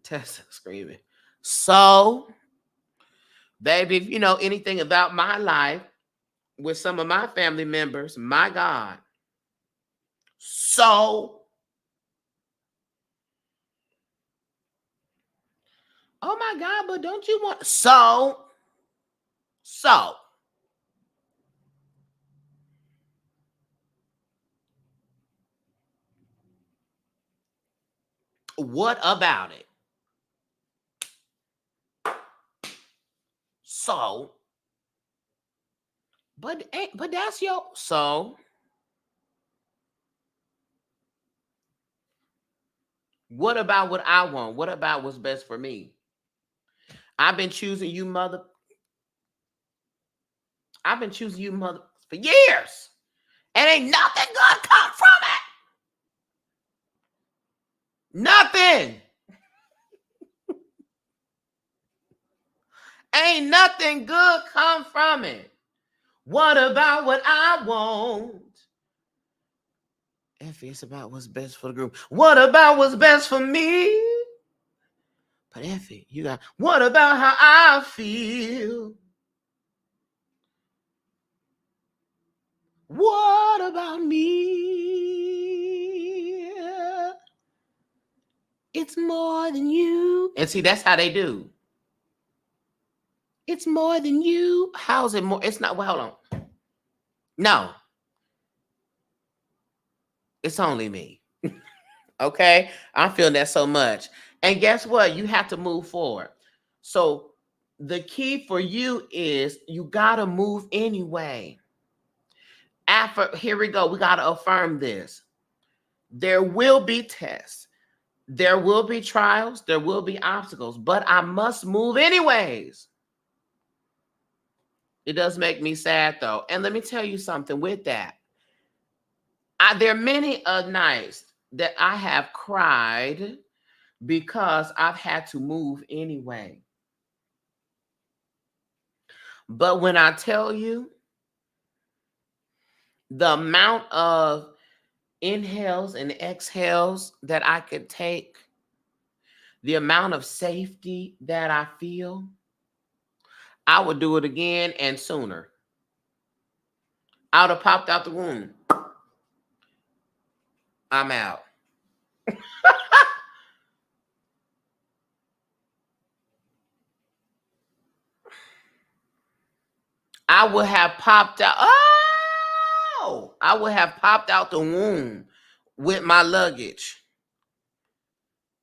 S1: Tessa screaming. So, baby, if you know anything about my life with some of my family members, my God. So, oh my God, but don't you want so what about it? So, but that's your so. What about what I want? What about what's best for me? I've been choosing you, mother. I've been choosing you, mother, for years, and ain't nothing good come from it. Nothing. Ain't nothing good come from it. What about what I want? Effie, it's about what's best for the group. What about what's best for me? But Effie, you got, what about how I feel? What about me? It's more than you. And see, that's how they do. It's more than you. How's it more? It's not, well, hold on. No, it's only me. Okay? I feel that so much. And guess what? You have to move forward. So the key for you is you got to move anyway. Here we go. We got to affirm this. There will be tests. There will be trials. There will be obstacles. But I must move anyways. It does make me sad, though. And let me tell you something with that. There are many nights that I have cried because I've had to move anyway. But when I tell you the amount of inhales and exhales that I could take, the amount of safety that I feel, I would do it again and sooner. I would have popped out the womb. I'm out. I would have popped out. Oh, I would have popped out the womb with my luggage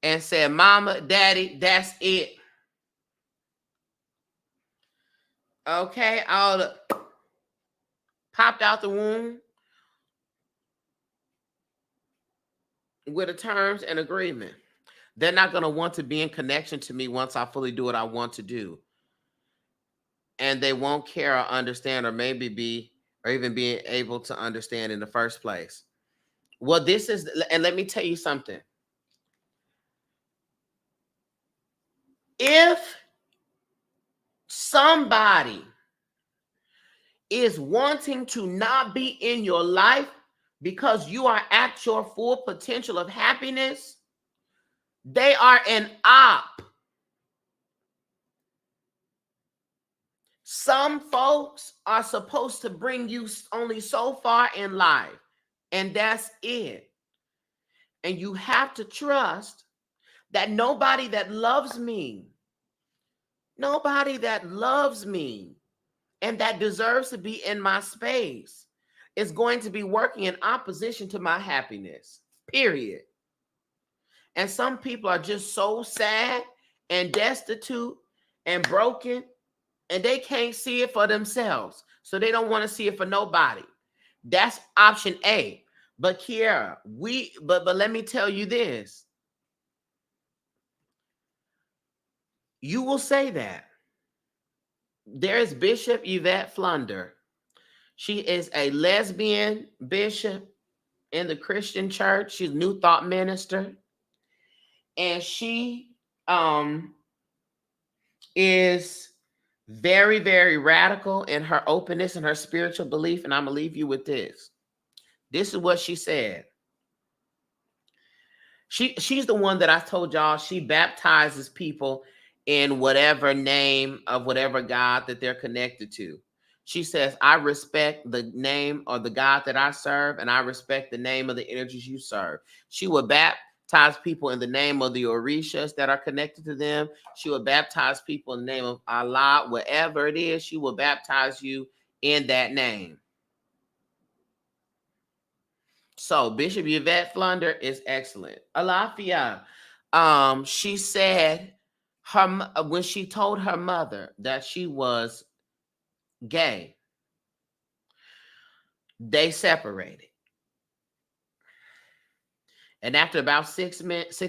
S1: and said, Mama, Daddy, that's it. Okay, I would have popped out the womb with the terms and agreement. They're not going to want to be in connection to me once I fully do what I want to do. and they won't care or understand, or maybe or even being able to understand in the first place. Well, this is, and let me tell you something. If somebody is wanting to not be in your life because you are at your full potential of happiness, they are an op. Some folks are supposed to bring you only so far in life, and that's it. And you have to trust that nobody that loves me, and that deserves to be in my space is going to be working in opposition to my happiness, period. And some people are just so sad and destitute and broken, and they can't see it for themselves. So they don't want to see it for nobody. That's option A. But Kiara, but let me tell you this. You will say that. There is Bishop Yvette Flunder. She is a lesbian bishop in the Christian church. She's a New Thought minister. And she is very, very radical in her openness and her spiritual belief. And I'm going to leave you with this. This is what she said. She's the one that I told y'all, she baptizes people in whatever name of whatever God that they're connected to. She says, I respect the name or the God that I serve, and I respect the name of the energies you serve. She will baptize people in the name of the Orishas that are connected to them. She will baptize people in the name of Allah, whatever it is, she will baptize you in that name. So Bishop Yvette Flunder is excellent. Alafia, she said when she told her mother that she was gay, they separated. And after about 6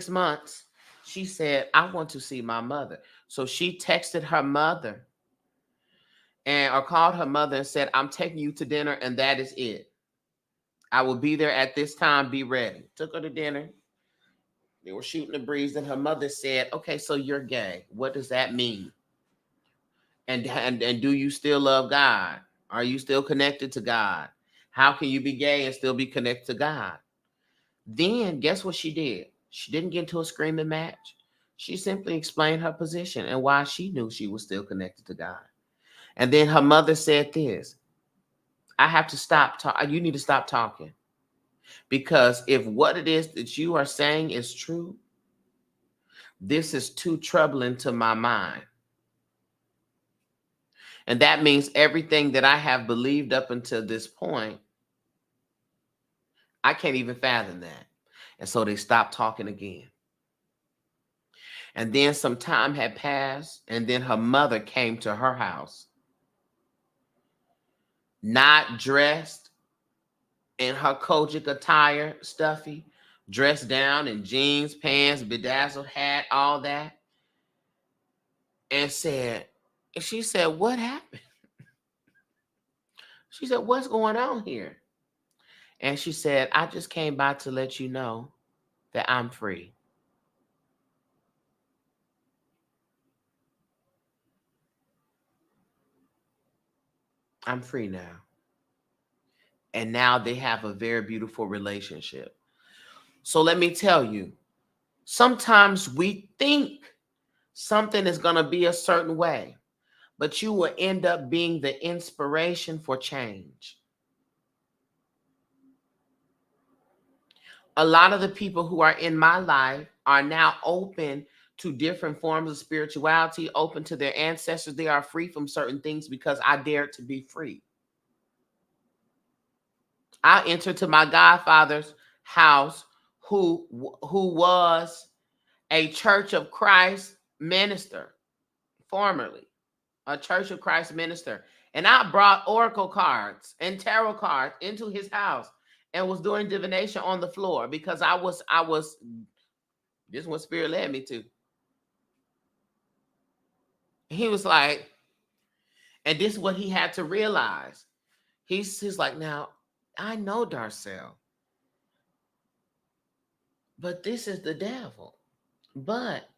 S1: months, she said, I want to see my mother. So she texted her mother or called her mother and said, I'm taking you to dinner, and that is it. I will be there at this time. Be ready. Took her to dinner. They were shooting the breeze, and her mother said, okay, so you're gay. What does that mean? And do you still love God? Are you still connected to God? How can you be gay and still be connected to God? Then guess what she did? She didn't get into a screaming match. She simply explained her position and why she knew she was still connected to God. And then her mother said this, I have to stop talking. You need to stop talking. Because if what it is that you are saying is true, this is too troubling to my mind. And that means everything that I have believed up until this point, I can't even fathom that. And so they stopped talking again. And then some time had passed, and then her mother came to her house, not dressed in her Kojic attire, stuffy, dressed down in jeans, pants, bedazzled hat, all that. And she said, what happened? She said, what's going on here? And she said, I just came by to let you know that I'm free. I'm free now. And now they have a very beautiful relationship. So let me tell you, sometimes we think something is going to be a certain way, but you will end up being the inspiration for change. A lot of the people who are in my life are now open to different forms of spirituality, open to their ancestors. They are free from certain things because I dared to be free. I entered to my godfather's house, who was a Church of Christ minister, formerly a Church of Christ minister. And I brought oracle cards and tarot cards into his house and was doing divination on the floor because I was, this is what Spirit led me to. He was like, And this is what he had to realize. He's like, now, I know Darcel, but this is the devil. But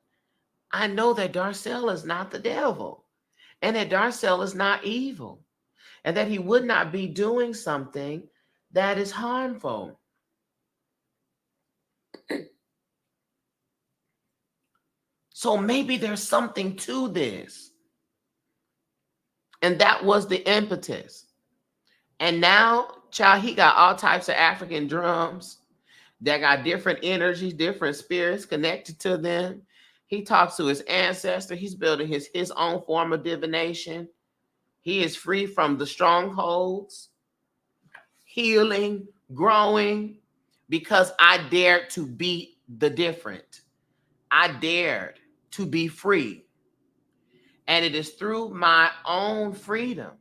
S1: I know that Darcel is not the devil, and that Darcel is not evil, and that he would not be doing something that is harmful. So maybe there's something to this. And that was the impetus. And now, child, he got all types of African drums that got different energies, different spirits connected to them. He talks to his ancestor. He's building his own form of divination. He is free from the strongholds, healing, growing, because I dared to be the different. I dared to be free. And it is through my own freedom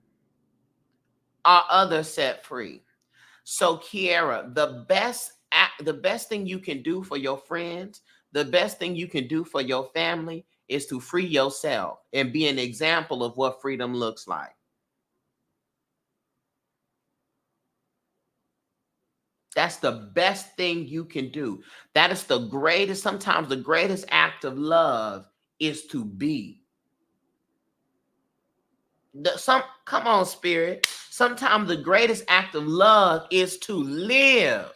S1: are others set free. So, Kiara, the best thing you can do for your friends, the best thing you can do for your family is to free yourself and be an example of what freedom looks like. That's the best thing you can do. That is the greatest, sometimes the greatest act of love is to be. Come on, spirit. Sometimes the greatest act of love is to live.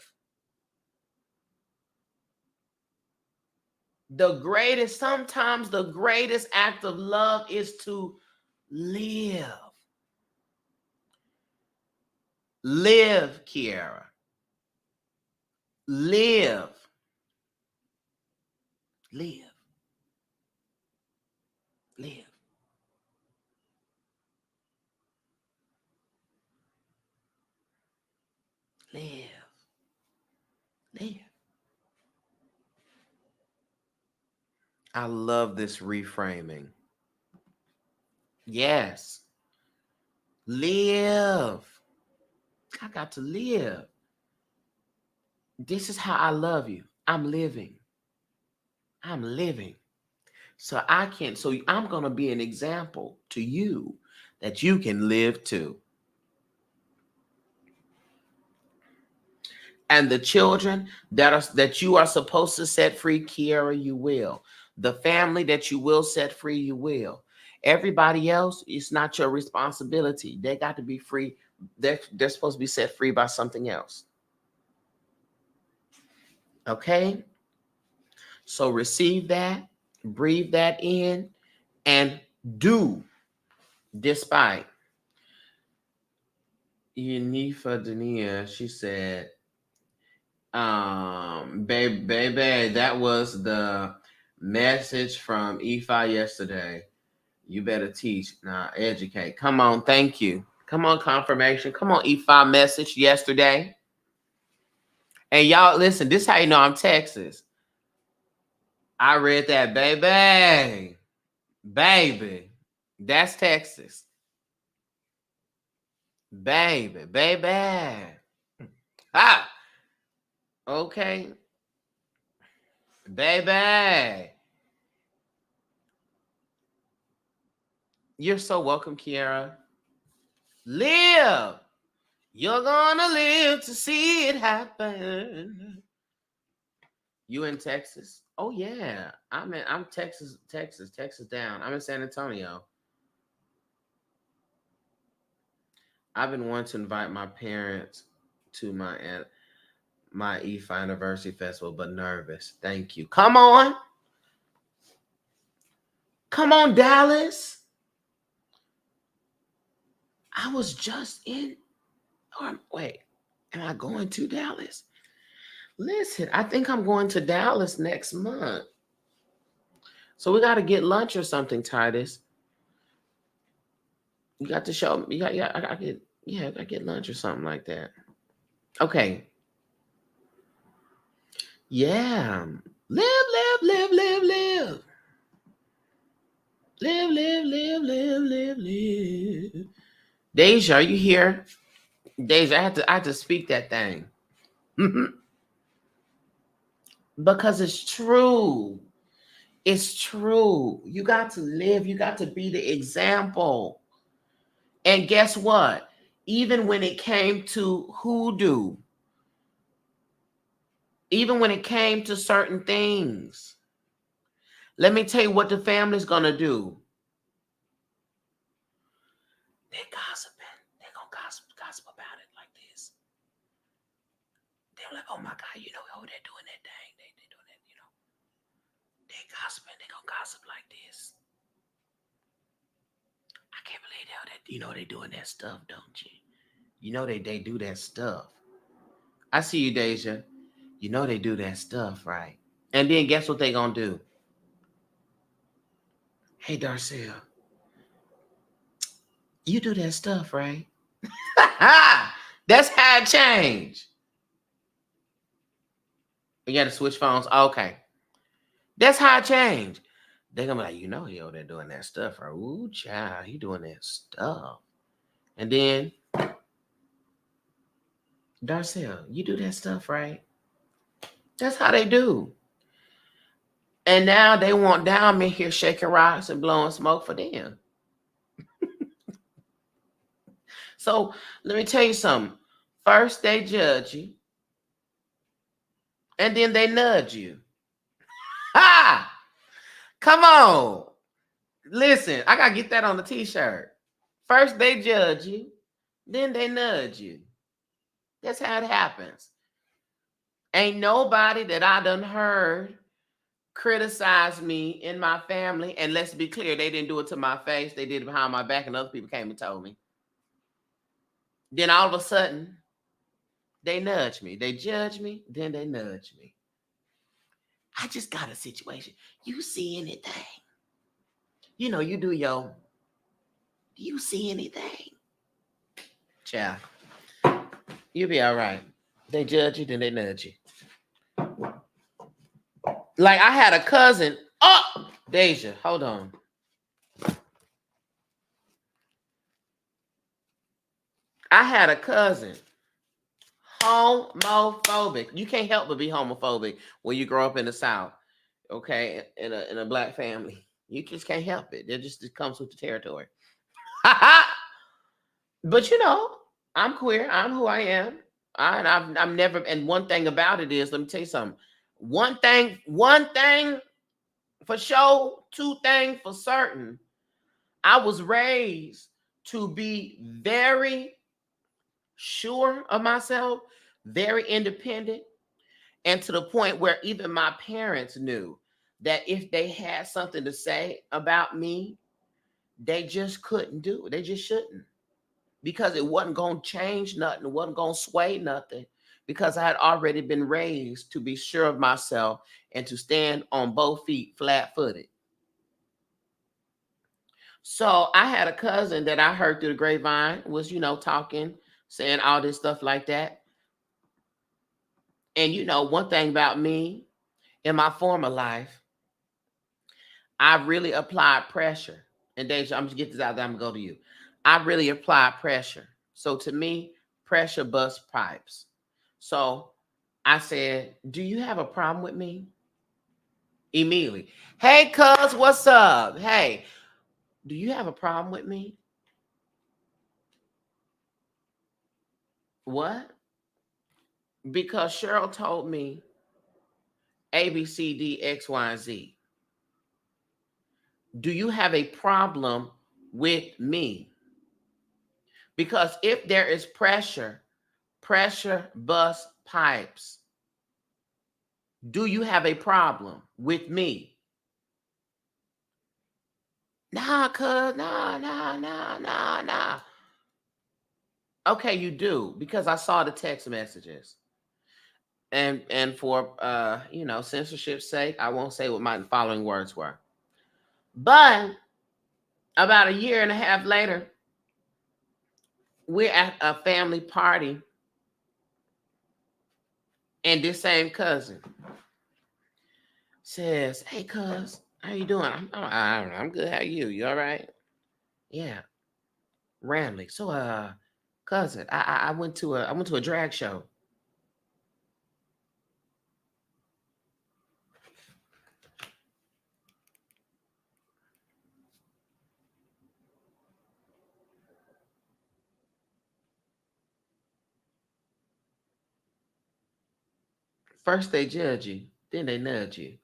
S1: Sometimes the greatest act of love is to live. Live, Kiara. Live. Live. Live. Live. Live. I love this reframing. Yes. Live. I got to live. This is how I love you. I'm living. I'm living. So I'm going to be an example to you that you can live too. And the children that you are supposed to set free, Kiara, you will. The family that you will set free, you will. Everybody else, it's not your responsibility. They got to be free. They're supposed to be set free by something else. Okay? So receive that, breathe that in, and do despite. Yanifa Dania, she said, baby, that was the message from EFI yesterday. You better teach, educate. Come on, thank you. Come on, confirmation. Come on, EFI message yesterday. And y'all, listen, this is how you know I'm Texas. I read that, baby. Baby. That's Texas. Baby. Ah, okay. Baby. You're so welcome, Kiara. Live. You're gonna live to see it happen. You in Texas? Oh yeah. I'm Texas down. I'm in San Antonio. I've been wanting to invite my parents to my EFI anniversary festival, but nervous. Thank you. Come on. Come on, Dallas. I was just in. Wait, am I going to Dallas? Listen, I think I'm going to Dallas next month. So we got to get lunch or something, Titus. You got to show me. I get lunch or something like that. Okay. Yeah. Live. Live. Deja, are you here? Deja, I had to speak that thing. Because it's true. It's true. You got to live. You got to be the example. And guess what? Even when it came to hoodoo, even when it came to certain things, let me tell you what the family's gonna do. They're gossiping. They're gonna gossip about it like this. They're like, oh my God, you know, oh, they're doing that thing. They're doing that, you know. They're gossiping. They're gonna gossip like this. I can't believe that, you know, they doing that stuff, don't you? You know they do that stuff. I see you, Deja. You know they do that stuff, right? And then guess what they gonna do? Hey, Darcel, you do that stuff, right? That's how it changed. You got to switch phones. Okay. That's how it changed. They're gonna be like, you know, he over there doing that stuff, right? Ooh, child, he doing that stuff. And then, Darcel, you do that stuff, right? That's how they do. And now they want down in here shaking rocks and blowing smoke for them. So let me tell you something. First they judge you, and then they nudge you. Ha! Come on. Listen, I gotta get that on the t-shirt. First they judge you, then they nudge you. That's how it happens. Ain't nobody that I done heard criticize me in my family. And let's be clear, they didn't do it to my face. They did it behind my back, and other people came and told me. Then all of a sudden, they nudge me. They judge me, then they nudge me. I just got a situation. You see anything? You know, you do you see anything? Child, you'll be all right. They judge you, then they nudge you. Like I had a cousin. Oh, Deja, hold on. I had a cousin, homophobic. You can't help but be homophobic when you grow up in the South, okay, in a black family. You just can't help it. It comes with the territory. But you know, I'm queer. I'm who I am. I'm never. And one thing about it is, let me tell you something. One thing for sure. Two things for certain. I was raised to be very sure of myself, very independent, and to the point where even my parents knew that if they had something to say about me, they just couldn't do it. They just shouldn't. Because it wasn't going to change nothing. It wasn't going to sway nothing. Because I had already been raised to be sure of myself and to stand on both feet flat footed. So I had a cousin that I heard through the grapevine was, you know, talking, saying all this stuff like that. And, you know, one thing about me in my former life, I really applied pressure. And Deja, I'm just get this out there. I'm going to go to you. I really applied pressure. So to me, pressure busts pipes. So I said, do you have a problem with me? Immediately. Hey, cuz, what's up? Hey, do you have a problem with me? What? Because Cheryl told me A, B, C, D, X, Y, and Z. Do you have a problem with me? Because if there is pressure, pressure busts pipes. Do you have a problem with me? Nah, cuz, nah. Okay, you do, because I saw the text messages. And for you know, censorship's sake, I won't say what my following words were. But about a year and a half later, we're at a family party, and this same cousin says, "Hey, cuz, how you doing? I'm good. How are you? You all right? Yeah, randomly. So, cousin, I went to a drag show. First they judge you, then they nudge you.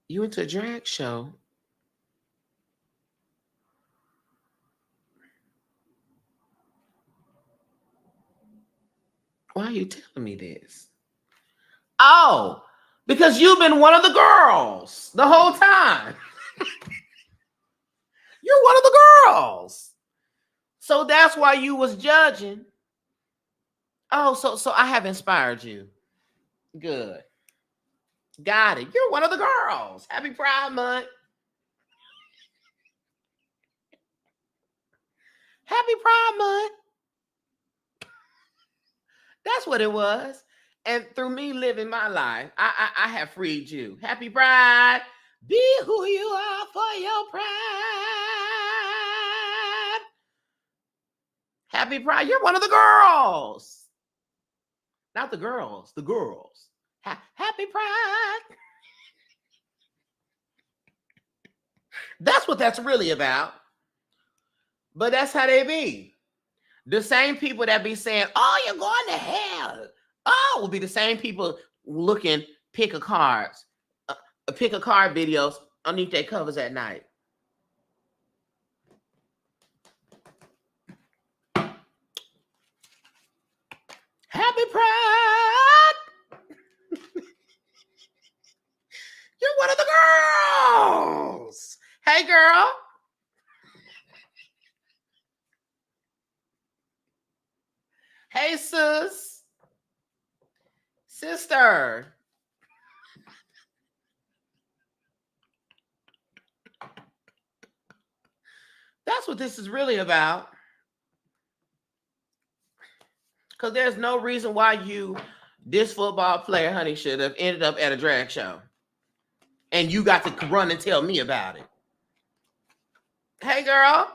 S1: You went to a drag show. Why are you telling me this? Oh, because you've been one of the girls the whole time. You're one of the girls. So that's why you was judging. Oh, so I have inspired you. Good. Got it. You're one of the girls. Happy Pride Month. Happy Pride Month. That's what it was. And through me living my life, I have freed you. Happy Pride. Be who you are for your pride. Happy Pride. You're one of the girls. Not the girls, the girls. Happy Pride. That's what that's really about. But that's how they be. The same people that be saying, oh, you're going to hell. Oh, will be the same people looking pick a card videos underneath their covers at night. Happy Pride. You're one of the girls. Hey, girl. Hey, sis. Sister. That's what this is really about. Because there's no reason why this football player, honey, should have ended up at a drag show. And you got to run and tell me about it. Hey, girl.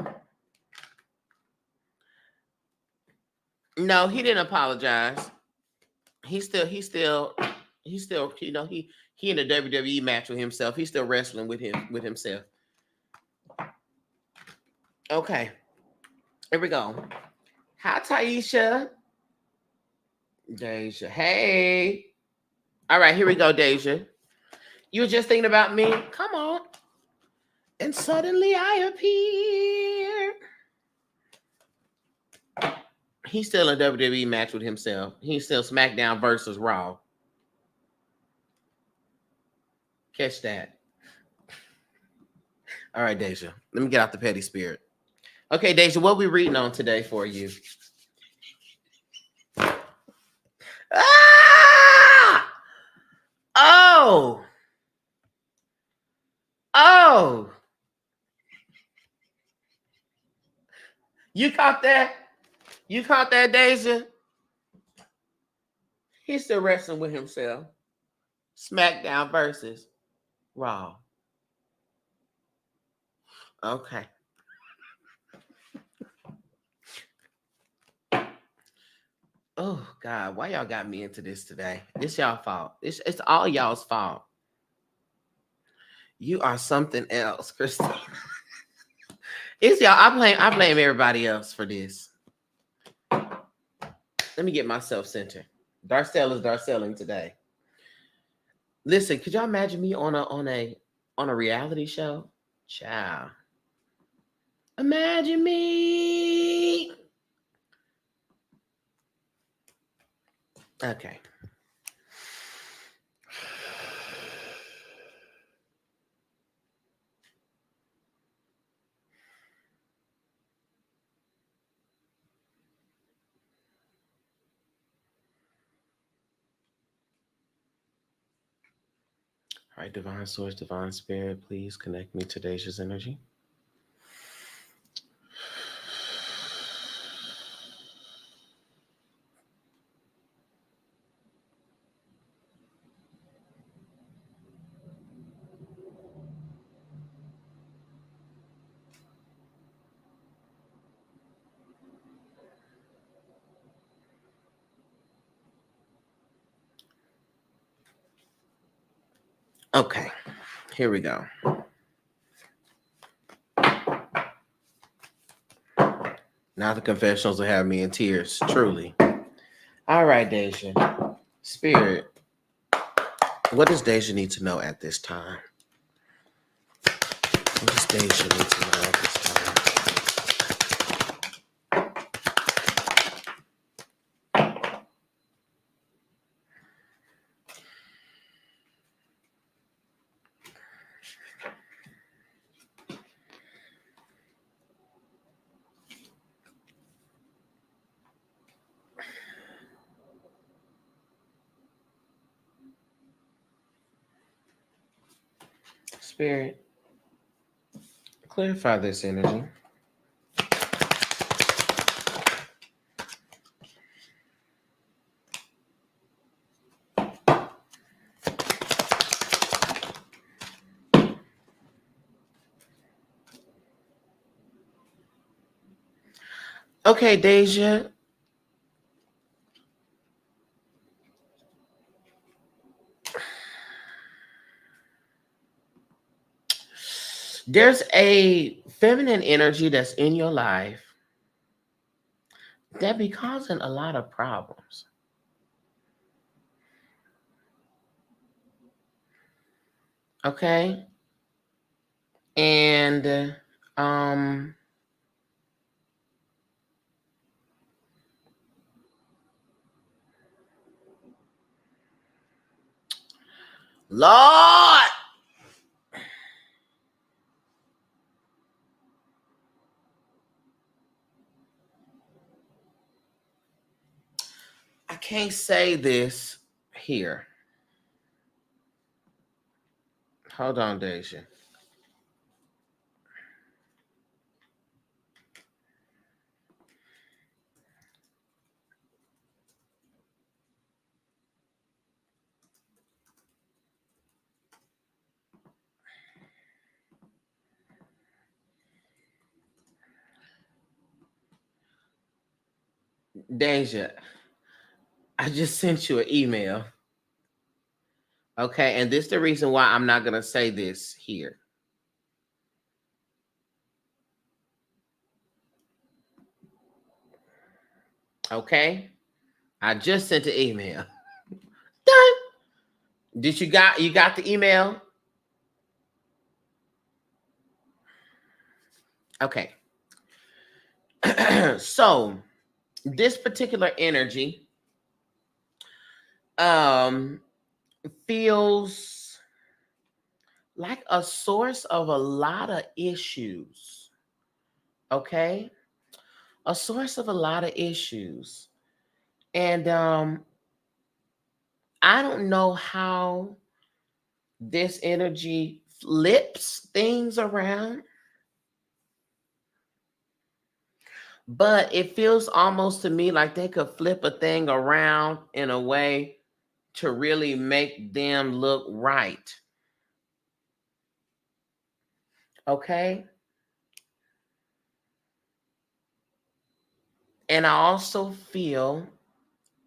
S1: No, he didn't apologize. He's still, he in a WWE match with himself. He's still wrestling with himself. Okay. Here we go. Hi, Taisha. Deja. Hey. All right, here we go, Deja. You were just thinking about me? Come on. And suddenly I appear. He's still in a WWE match with himself. He's still SmackDown versus Raw. Catch that. All right, Deja. Let me get out the petty spirit. Okay, Deja, what we reading on today for you? Ah! Oh. Oh. You caught that? You caught that, Deja? He's still wrestling with himself. SmackDown versus Raw. Okay. Oh, God. Why y'all got me into this today? It's y'all fault. It's all y'all's fault. You are something else, Christine. It's y'all. I blame everybody else for this. Let me get myself centered. Darcel is Darcelling today. Listen, could y'all imagine me on a reality show? Ciao. Imagine me. Okay. All right, divine source, divine spirit, please connect me to Deja's energy. Okay, here we go. Now the confessionals will have me in tears, truly. All right, Deja. Spirit, what does Deja need to know at this time? What does Deja need to know at this time? Spirit, clarify this energy. Okay, Deja. There's a feminine energy that's in your life that be causing a lot of problems. Okay? And um Lord, I can't say this here. Hold on, Deja. Deja, I just sent you an email. Okay, and this is the reason why I'm not gonna say this here. Okay? I just sent the email. Done. Did you got the email? Okay. So this particular energy um feels like a source of a lot of issues. Okay? A source of a lot of issues. And I don't know how this energy flips things around, but it feels almost to me like they could flip a thing around in a way to really make them look right. Okay? And I also feel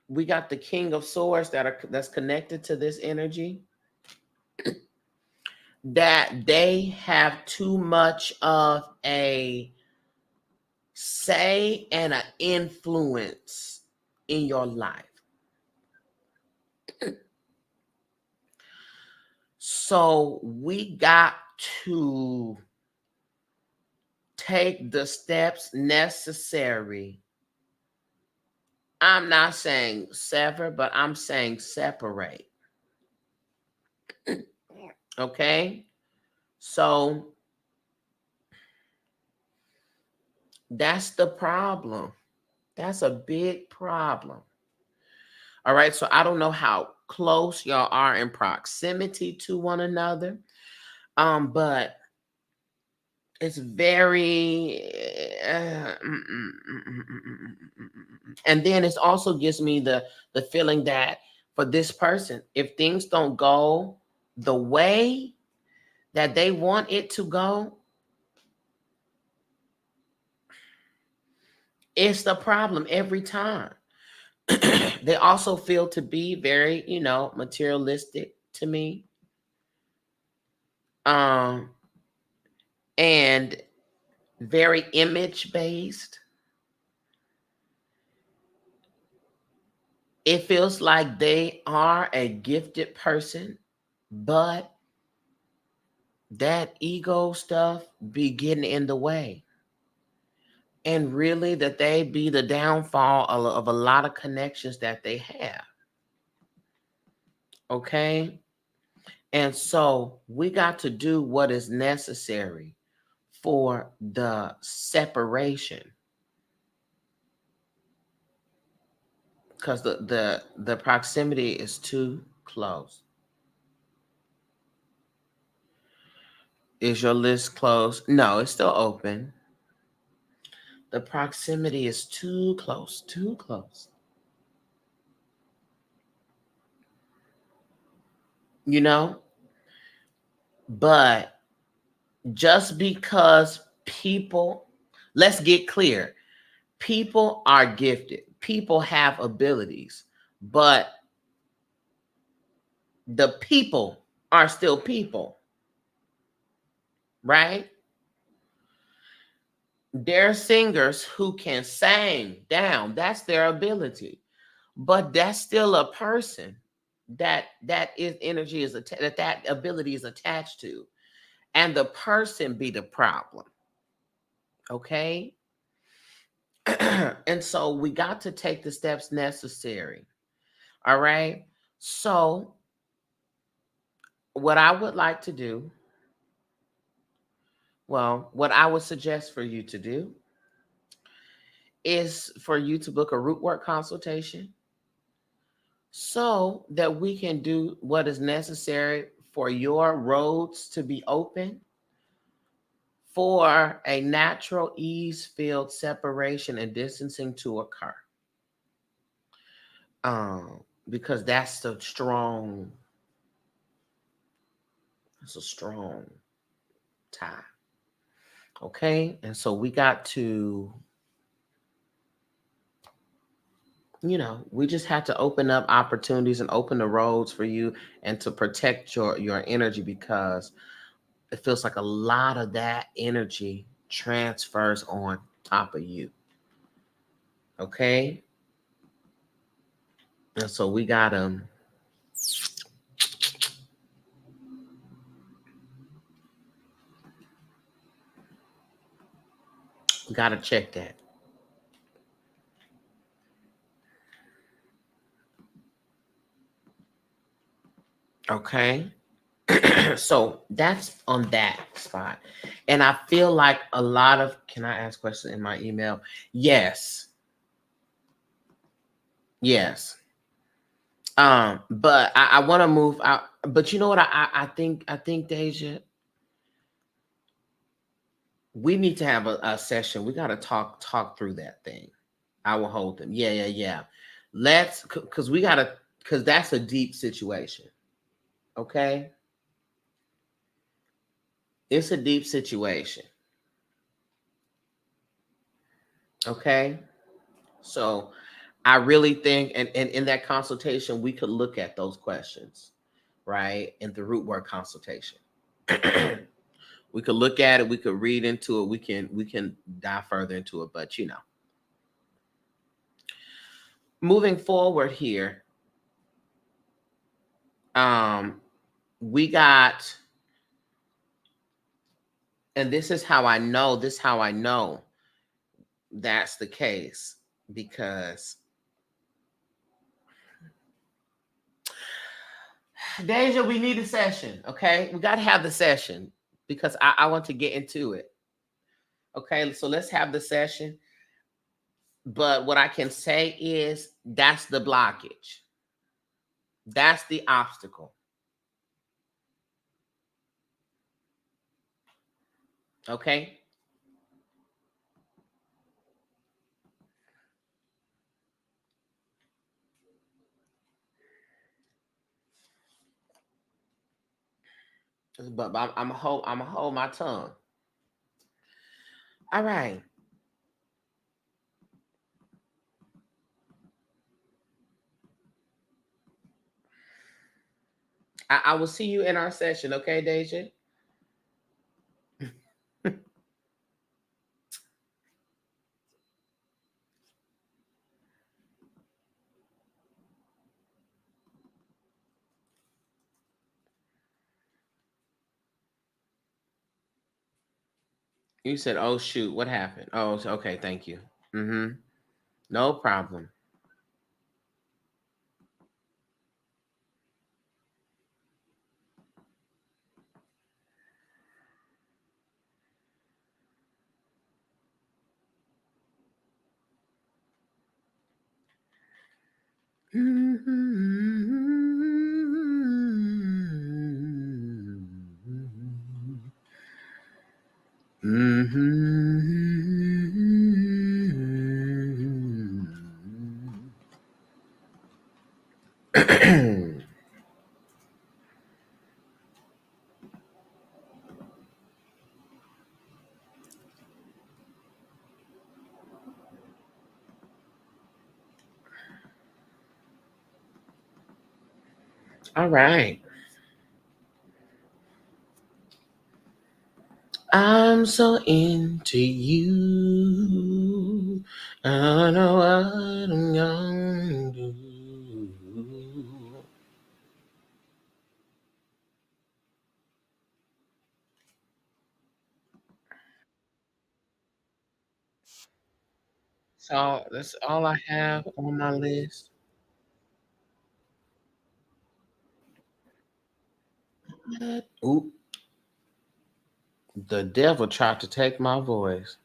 S1: we got the King of Swords that's connected to this energy, that they have too much of a say and an influence in your life. So we got to take the steps necessary. I'm not saying sever, but I'm saying separate. Okay? So that's the problem. That's a big problem. All right. So I don't know how close y'all are in proximity to one another. But it's very and then it also gives me the feeling that for this person, if things don't go the way that they want it to go, it's the problem every time. They also feel to be very, materialistic to me. Um and very image based. It feels like they are a gifted person, but that ego stuff be getting in the way. And really that they be the downfall of a lot of connections that they have. Okay? And so we got to do what is necessary for the separation. Because the proximity is too close. Is your list closed? No, it's still open. The proximity is too close, too close. You know? But just because people, let's get clear, people are gifted, people have abilities, but the people are still people, right? There are singers who can sing down, that's their ability, but that's still a person that is energy is that ability is attached to, and the person be the problem. Okay. And so we got to take the steps necessary. All right. So what I would like to do, well, what I would suggest for you to do is for you to book a root work consultation so that we can do what is necessary for your roads to be open, for a natural ease-filled separation and distancing to occur. Because that's the strong, it's a strong tie. Okay. And so we got to, we just have to open up opportunities and open the roads for you and to protect your energy, because it feels like a lot of that energy transfers on top of you. Okay. And so we gotta check that. Okay. So that's on that spot. And I feel like a lot of, can I ask questions in my email? Yes. Yes. But I want to move out. But you know what? I think Deja, we need to have a session. We got to talk through that thing. I will hold them. Yeah. Let's, because we got to, because that's a deep situation. Okay. It's a deep situation. Okay. So I really think, and in that consultation, we could look at those questions, right? In the root work consultation. We could look at it, we could read into it, we can dive further into it, but moving forward here, we got, and this is how I know, that's the case, because Deja, we need a session. Okay, we got to have the session because I want to get into it. Okay, so let's have the session. But what I can say is that's the blockage. That's the obstacle. Okay. But I'm gonna hold my tongue. All right. I will see you in our session. Okay, Deja. You said, "Oh shoot, what happened?" Oh, okay, thank you. Mm-hmm. No problem. All right. I'm so into you. I don't know what I'm gonna do. So that's all I have on my list. Oop, the devil tried to take my voice.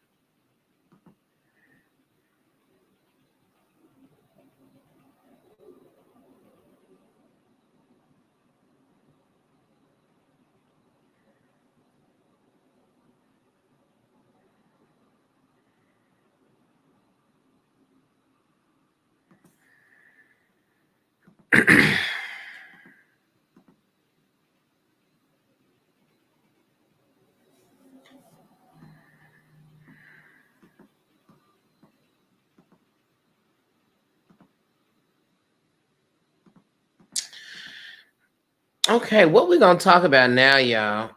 S1: Okay, what we gonna talk about now, y'all?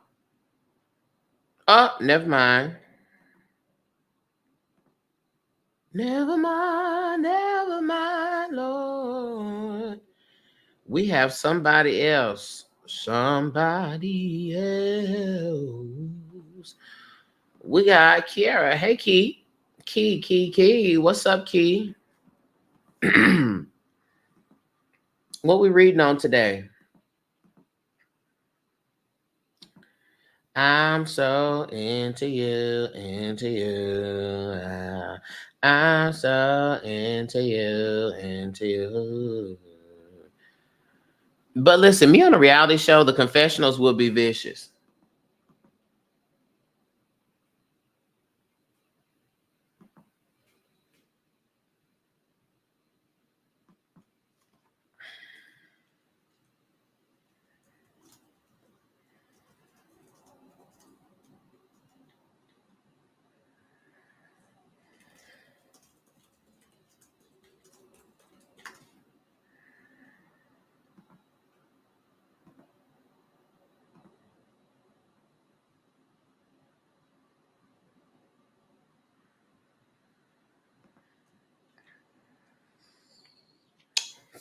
S1: Oh, never mind. Never mind, Lord. We have somebody else. Somebody else. We got Kiara. Hey, Key. Key. What's up, Key? What we reading on today? I'm so into you, into you. I'm so into you, into you. But listen, me on a reality show, the confessionals will be vicious.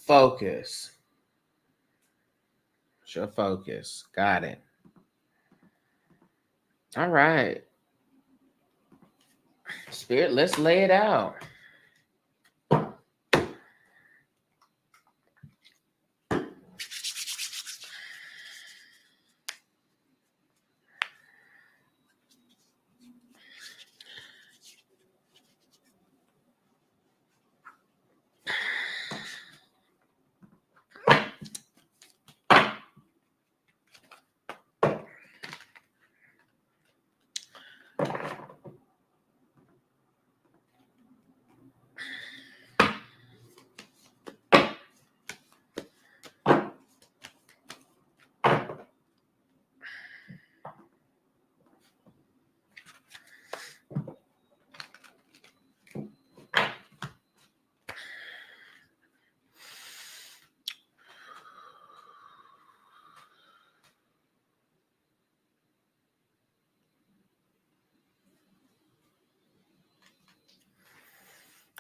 S1: Focus. Sure, focus. Got it. All right. Spirit, let's lay it out.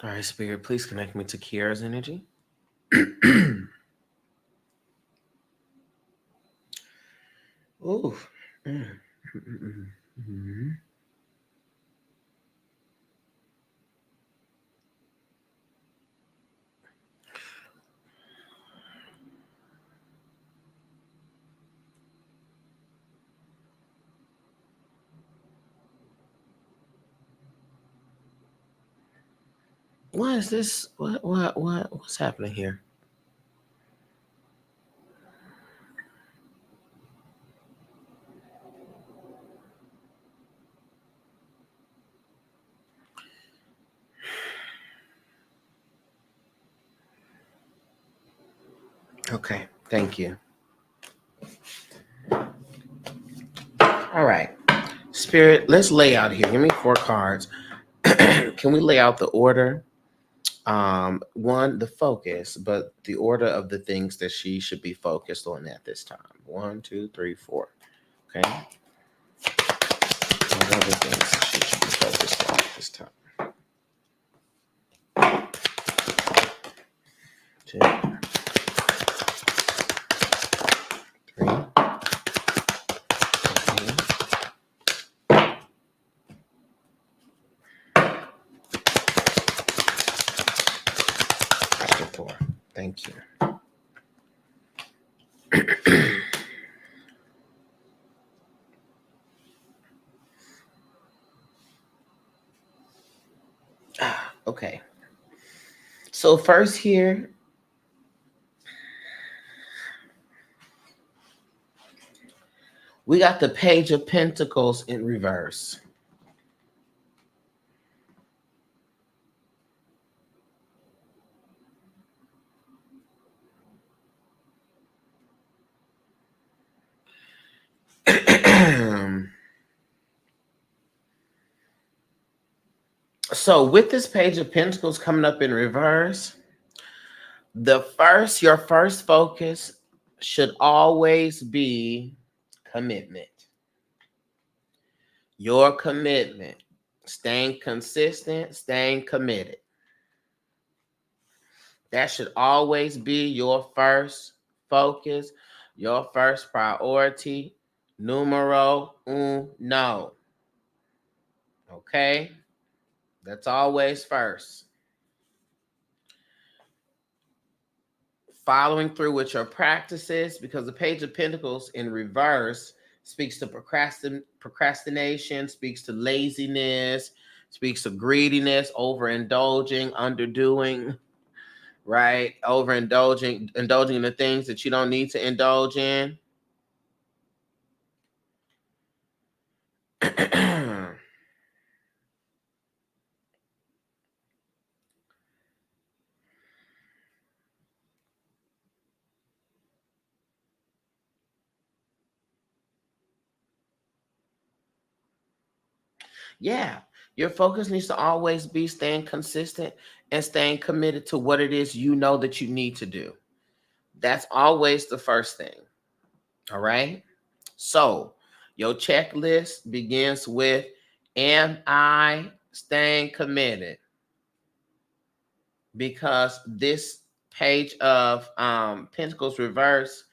S1: All right, Spirit, please connect me to Kiara's energy. Ooh. Mm. Mm. Why is this? What's happening here? Okay, thank you. All right, Spirit, let's lay out here. Give me 4 cards. Can we lay out the order? One, the focus, but the order of the things that she should be focused on at this time. 1, 2, 3, 4. Okay. What are the things that she should be focused on at this time? 2, 3. Okay. 4. Thank you. Okay. So first here, we got the Page of Pentacles in reverse. So with this Page of Pentacles coming up in reverse, your first focus should always be commitment. Your commitment. Staying consistent, staying committed. That should always be your first focus, your first priority, numero uno. Okay? That's always first. Following through with your practices, because the Page of Pentacles in reverse speaks to procrastination, speaks to laziness, speaks to greediness, overindulging, underdoing, right? Indulging in the things that you don't need to indulge in. Yeah, your focus needs to always be staying consistent and staying committed to what it is you know that you need to do. That's always the first thing. All right. So your checklist begins with, am I staying committed? Because this Page of Pentacles reverse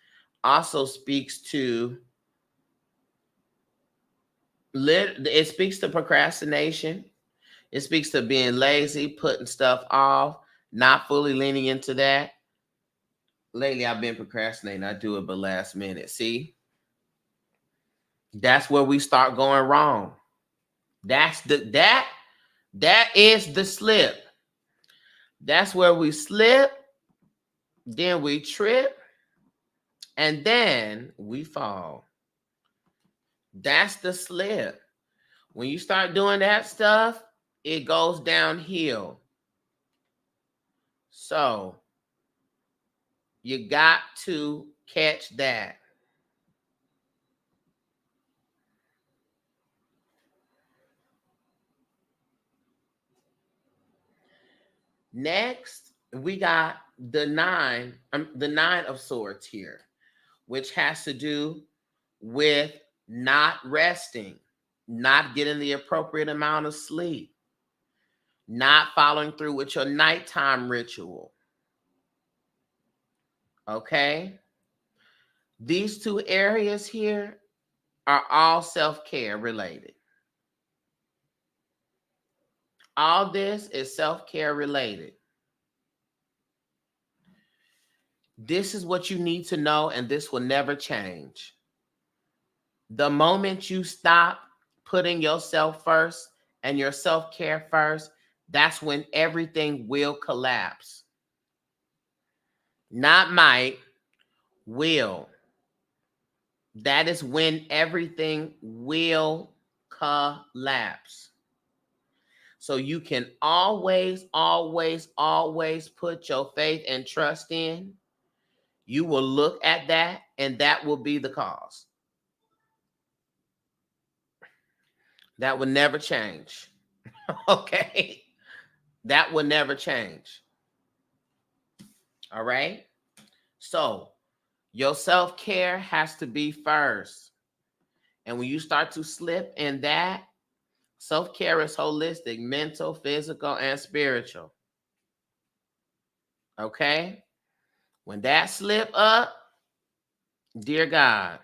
S1: also speaks to it speaks to procrastination. It speaks to being lazy, putting stuff off, not fully leaning into that. Lately, I've been procrastinating. I do it, but last minute. See, that's where we start going wrong. That is the slip. That's where we slip, then we trip, and then we fall. That's the slip. When you start doing that stuff, it goes downhill. So you got to catch that. Next, we got the nine of swords here, which has to do with not resting, not getting the appropriate amount of sleep, not following through with your nighttime ritual. Okay? These 2 areas here are all self-care related. All this is self-care related. This is what you need to know, and this will never change. The moment you stop putting yourself first and your self-care first, That's when everything will collapse. Not might, will. That is when everything will collapse. So you can always, always, always put your faith and trust in. You will look at that, and that will be the cause. That will never change. Okay? That will never change. All right? So your self-care has to be first. And when you start to slip in that, self-care is holistic, mental, physical, and spiritual. Okay? When that slip up, dear God,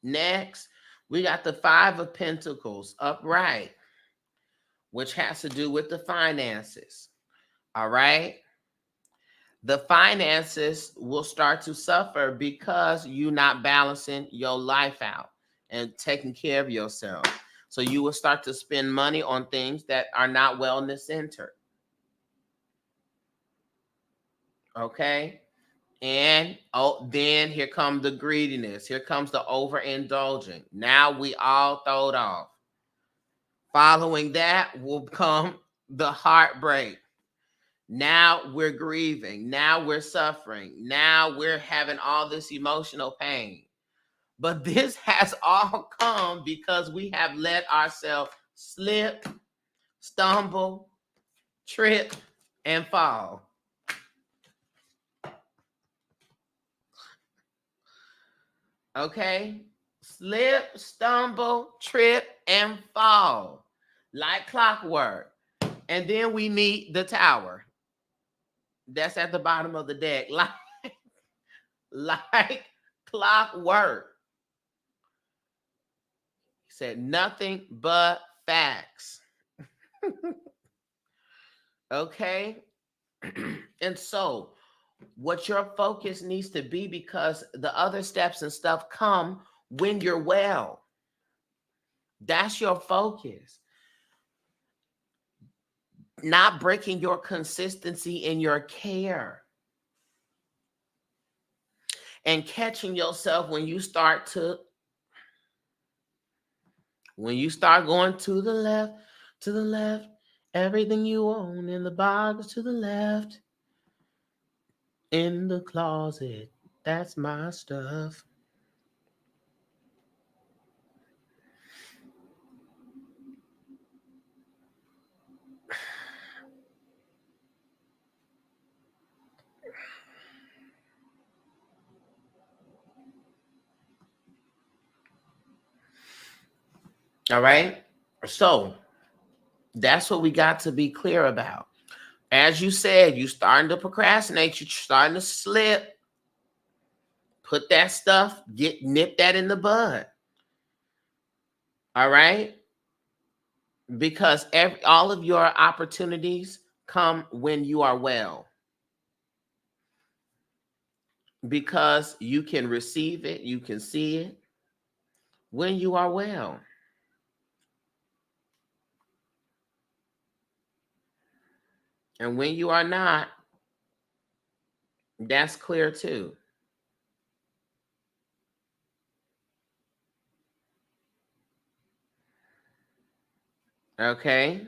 S1: next, we got the Five of Pentacles upright, which has to do with the finances. All right? The finances will start to suffer because you're not balancing your life out and taking care of yourself. So you will start to spend money on things that are not wellness centered. Okay? And then here comes the greediness. Here comes the overindulging. Now we all throwed off. Following that will come the heartbreak. Now we're grieving. Now we're suffering. Now we're having all this emotional pain. But this has all come because we have let ourselves slip, stumble, trip, and fall. Okay? Slip, stumble, trip, and fall. Like clockwork. And then we meet the tower. That's at the bottom of the deck. Like clockwork. He said nothing but facts. Okay? And so what your focus needs to be, because the other steps and stuff come when you're well. That's your focus. Not breaking your consistency in your care. And catching yourself when you start going to the left, everything you own in the box to the left, in the closet, that's my stuff. All right? So that's what we got to be clear about. As you said, you starting to procrastinate, you're starting to slip. Put that stuff, nip that in the bud. All right? Because all of your opportunities come when you are well. Because you can receive it, you can see it when you are well. And when you are not, that's clear too. Okay?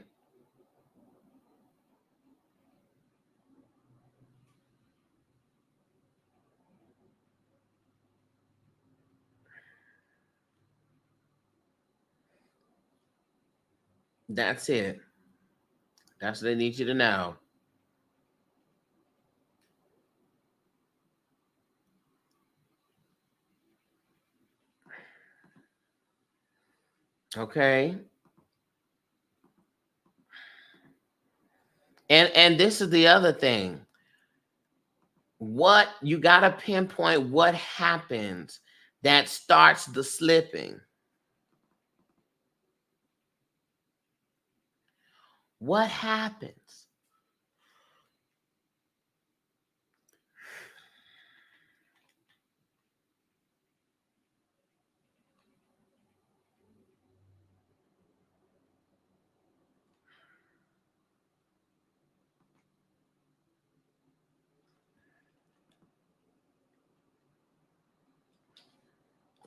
S1: That's it. That's what they need you to know. Okay? And this is the other thing. What you got to pinpoint what happens that starts the slipping. What happens?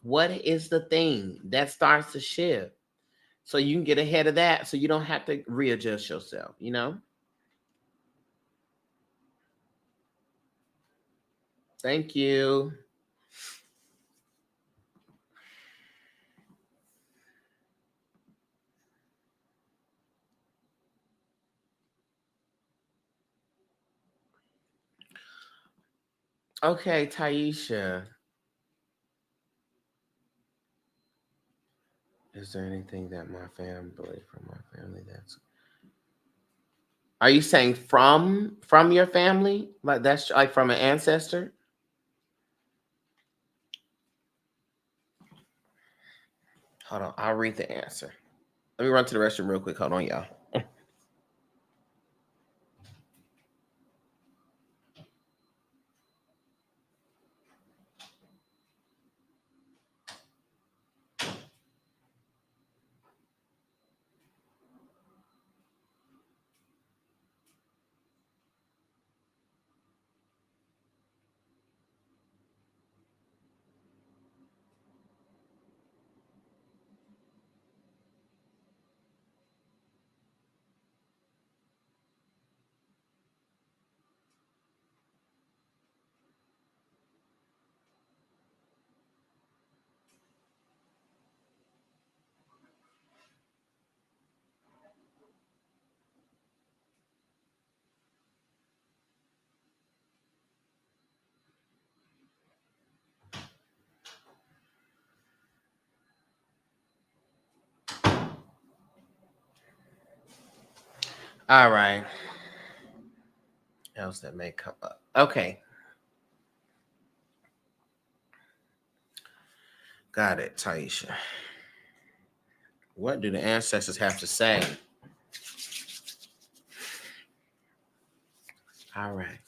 S1: What is the thing that starts to shift? So you can get ahead of that so you don't have to readjust yourself, you know? Thank you. Okay, Taisha. Is there anything that my family from my family that's Are you saying from your family? Like that's like from an ancestor? Hold on, I'll read the answer. Let me run to the restroom real quick. Hold on, y'all. All right. Else that may come up. Okay. Got it, Taisha. What do the ancestors have to say? All right.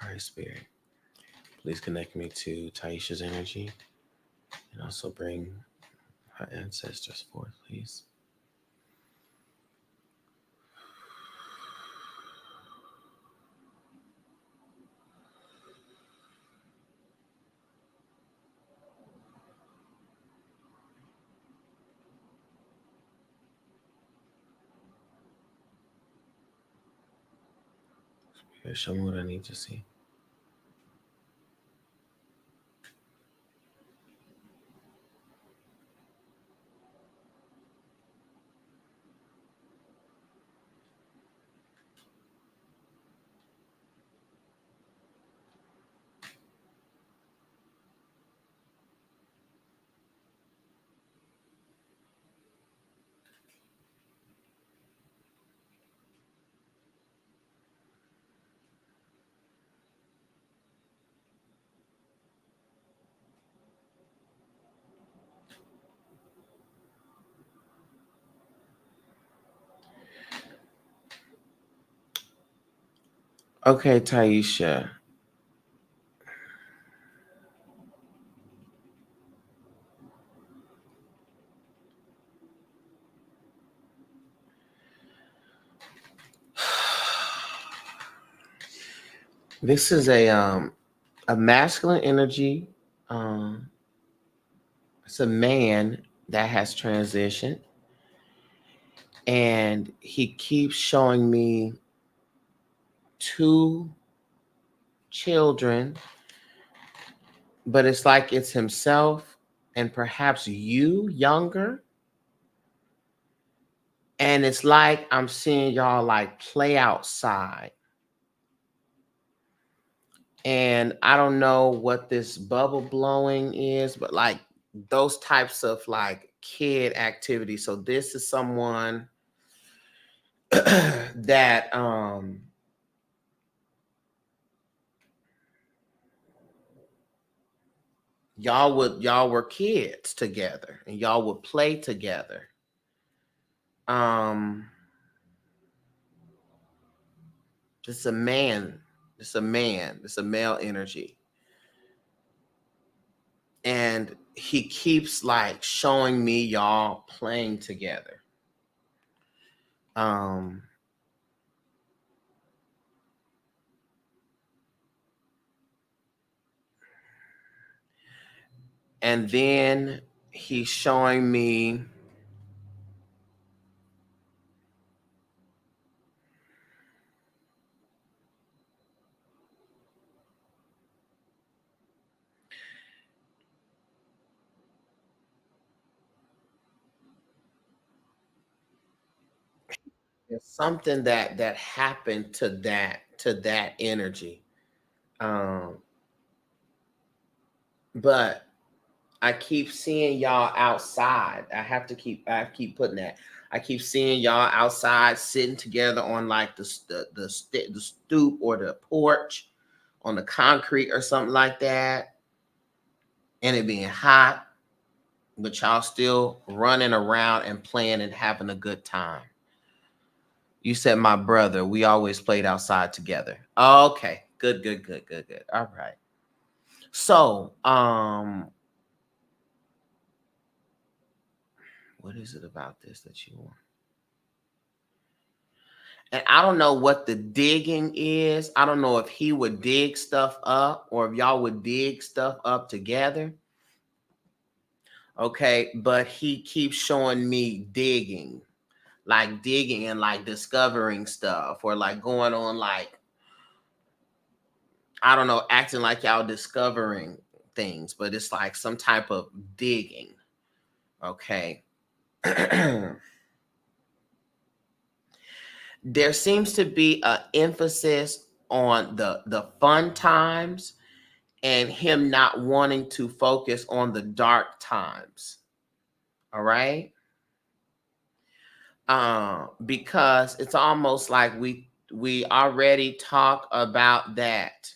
S1: All right, Spirit. Please connect me to Taisha's energy and also bring her ancestors forth, please. Spirit, show me what I need to see. Okay, Taisha. This is a masculine energy. Um, it's a man that has transitioned, and he keeps showing me two children, but it's like it's himself and perhaps you younger. And it's like I'm seeing y'all like play outside. And I don't know what this bubble blowing is, but like those types of like kid activities. So this is someone that y'all were kids together and y'all would play together. Um, it's a man. It's a man. It's a male energy. And he keeps like showing me y'all playing together. Um, and then he's showing me there's something that happened to that energy. Um, but I keep seeing y'all outside. I keep putting that. I keep seeing y'all outside sitting together on like the stoop or the porch on the concrete or something like that, and it being hot, but y'all still running around and playing and having a good time. You said my brother. We always played outside together. Okay. Good, good, good, good, good. All right. So, what is it about this that you want? And I don't know what the digging is. I don't know if he would dig stuff up or if y'all would dig stuff up together. Okay. But he keeps showing me digging and like discovering stuff or like going on like, I don't know, acting like y'all discovering things, but it's like some type of digging. Okay. There seems to be an emphasis on the fun times and him not wanting to focus on the dark times. All right. Because it's almost like we already talk about that.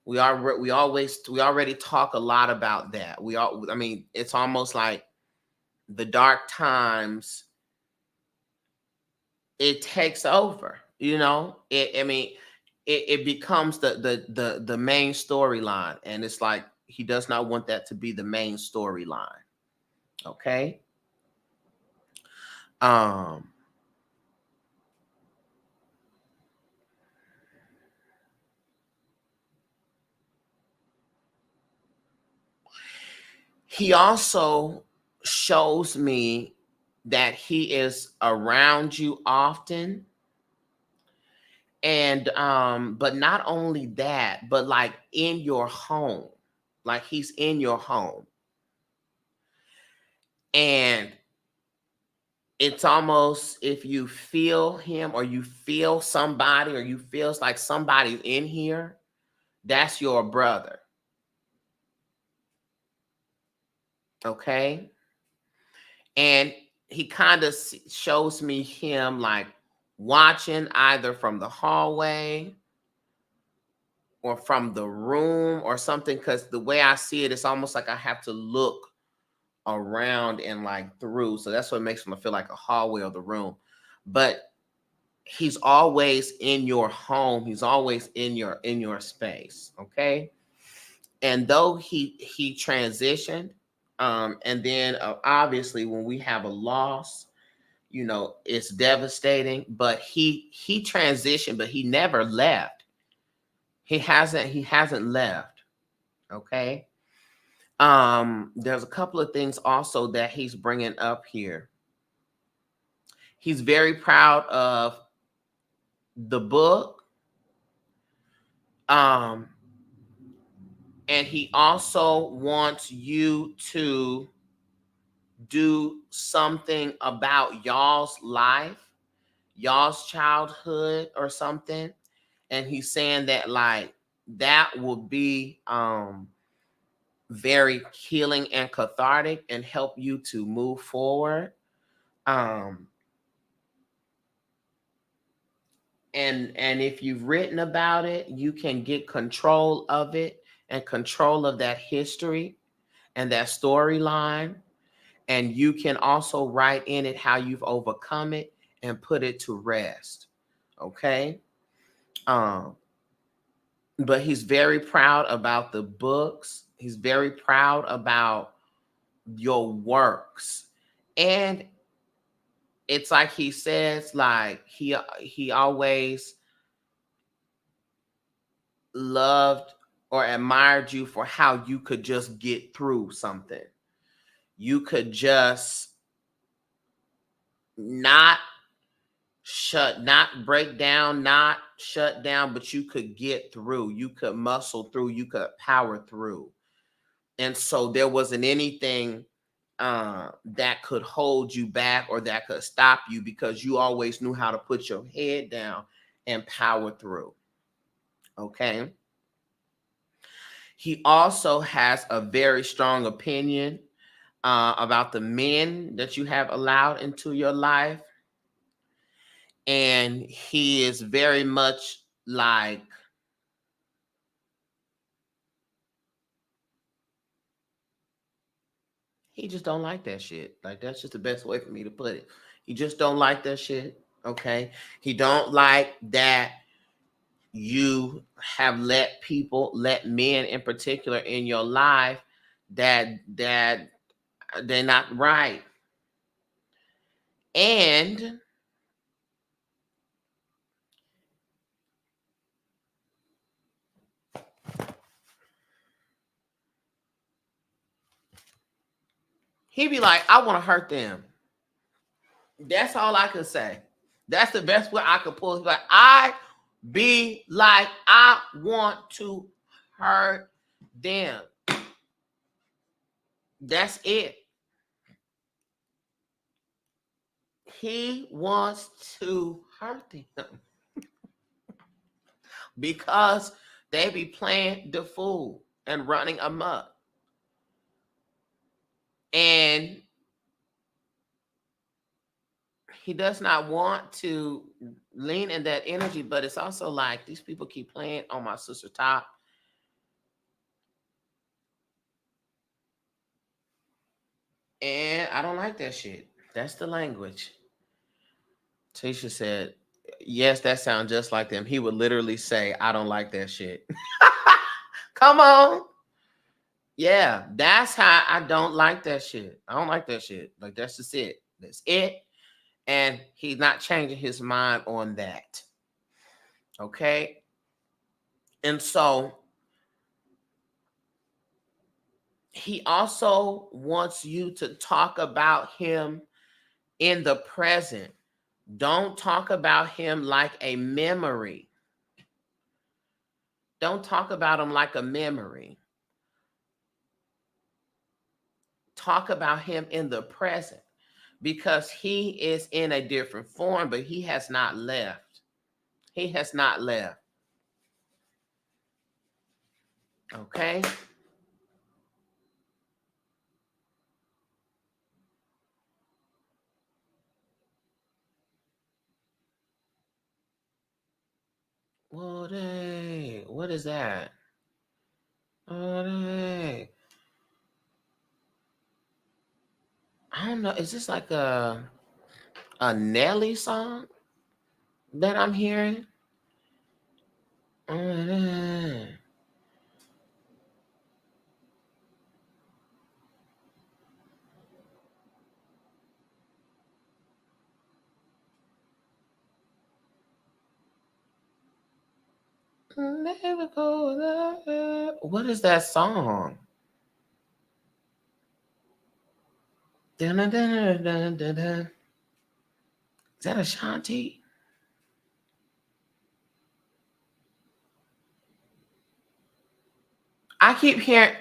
S1: We already talk a lot about that. I mean, it's almost like the dark times, it takes over, you know. I mean, it becomes the main storyline, and it's like he does not want that to be the main storyline. Okay. um he also shows me that he is around you often, and but not only that, but like in your home, like he's in your home, and it's almost if you feel him or you feel somebody or you feels like somebody's in here, that's your brother. Okay. And he kind of shows me him like watching either from the hallway or from the room or something, because the way I see it, it's almost like I have to look around and like through, so that's what makes me feel like a hallway or the room. But he's always in your home, he's always in your space. Okay. And though he transitioned, and then obviously when we have a loss, you know, it's devastating, but he transitioned, but he never left. He hasn't left. Okay. There's a couple of things also that he's bringing up here. He's very proud of the book. um and he also wants you to do something about y'all's life, y'all's childhood or something. And he's saying that like that will be very healing and cathartic and help you to move forward. um and if you've written about it, you can get control of it and control of that history and that storyline. And you can also write in it how you've overcome it and put it to rest. Okay. But he's very proud about the books. He's very proud about your works. And it's like he says, like he always loved or admired you for how you could just get through something. You could just not break down, not shut down, but you could get through. You could muscle through. You could power through. And so there wasn't anything that could hold you back or that could stop you, because you always knew how to put your head down and power through. Okay. He also has a very strong opinion about the men that you have allowed into your life. And he is very much like, he just don't like that shit. Like, that's just the best way for me to put it. He just don't like that shit. Okay. He don't like that you have let men in particular in your life that they're not right. And he be like, I want to hurt them. That's all I can say. That's the best way I could pull it. Like, I want to hurt them. That's it. He wants to hurt them because they be playing the fool and running amok. And he does not want to lean in that energy, but it's also like these people keep playing on my sister top. And I don't like that shit. That's the language. Tisha said, yes, that sounds just like them. He would literally say, I don't like that shit. Come on. Yeah, that's how I don't like that shit. I don't like that shit. Like, that's just it. That's it. And he's not changing his mind on that. Okay. And so he also wants you to talk about him in the present. Don't talk about him like a memory. Don't talk about him like a memory. Talk about him in the present, because he is in a different form, but he has not left. He has not left. Okay. What is that? I don't know. Is this like a Nelly song that I'm hearing? What is that song? Is that Ashanti? I keep hearing,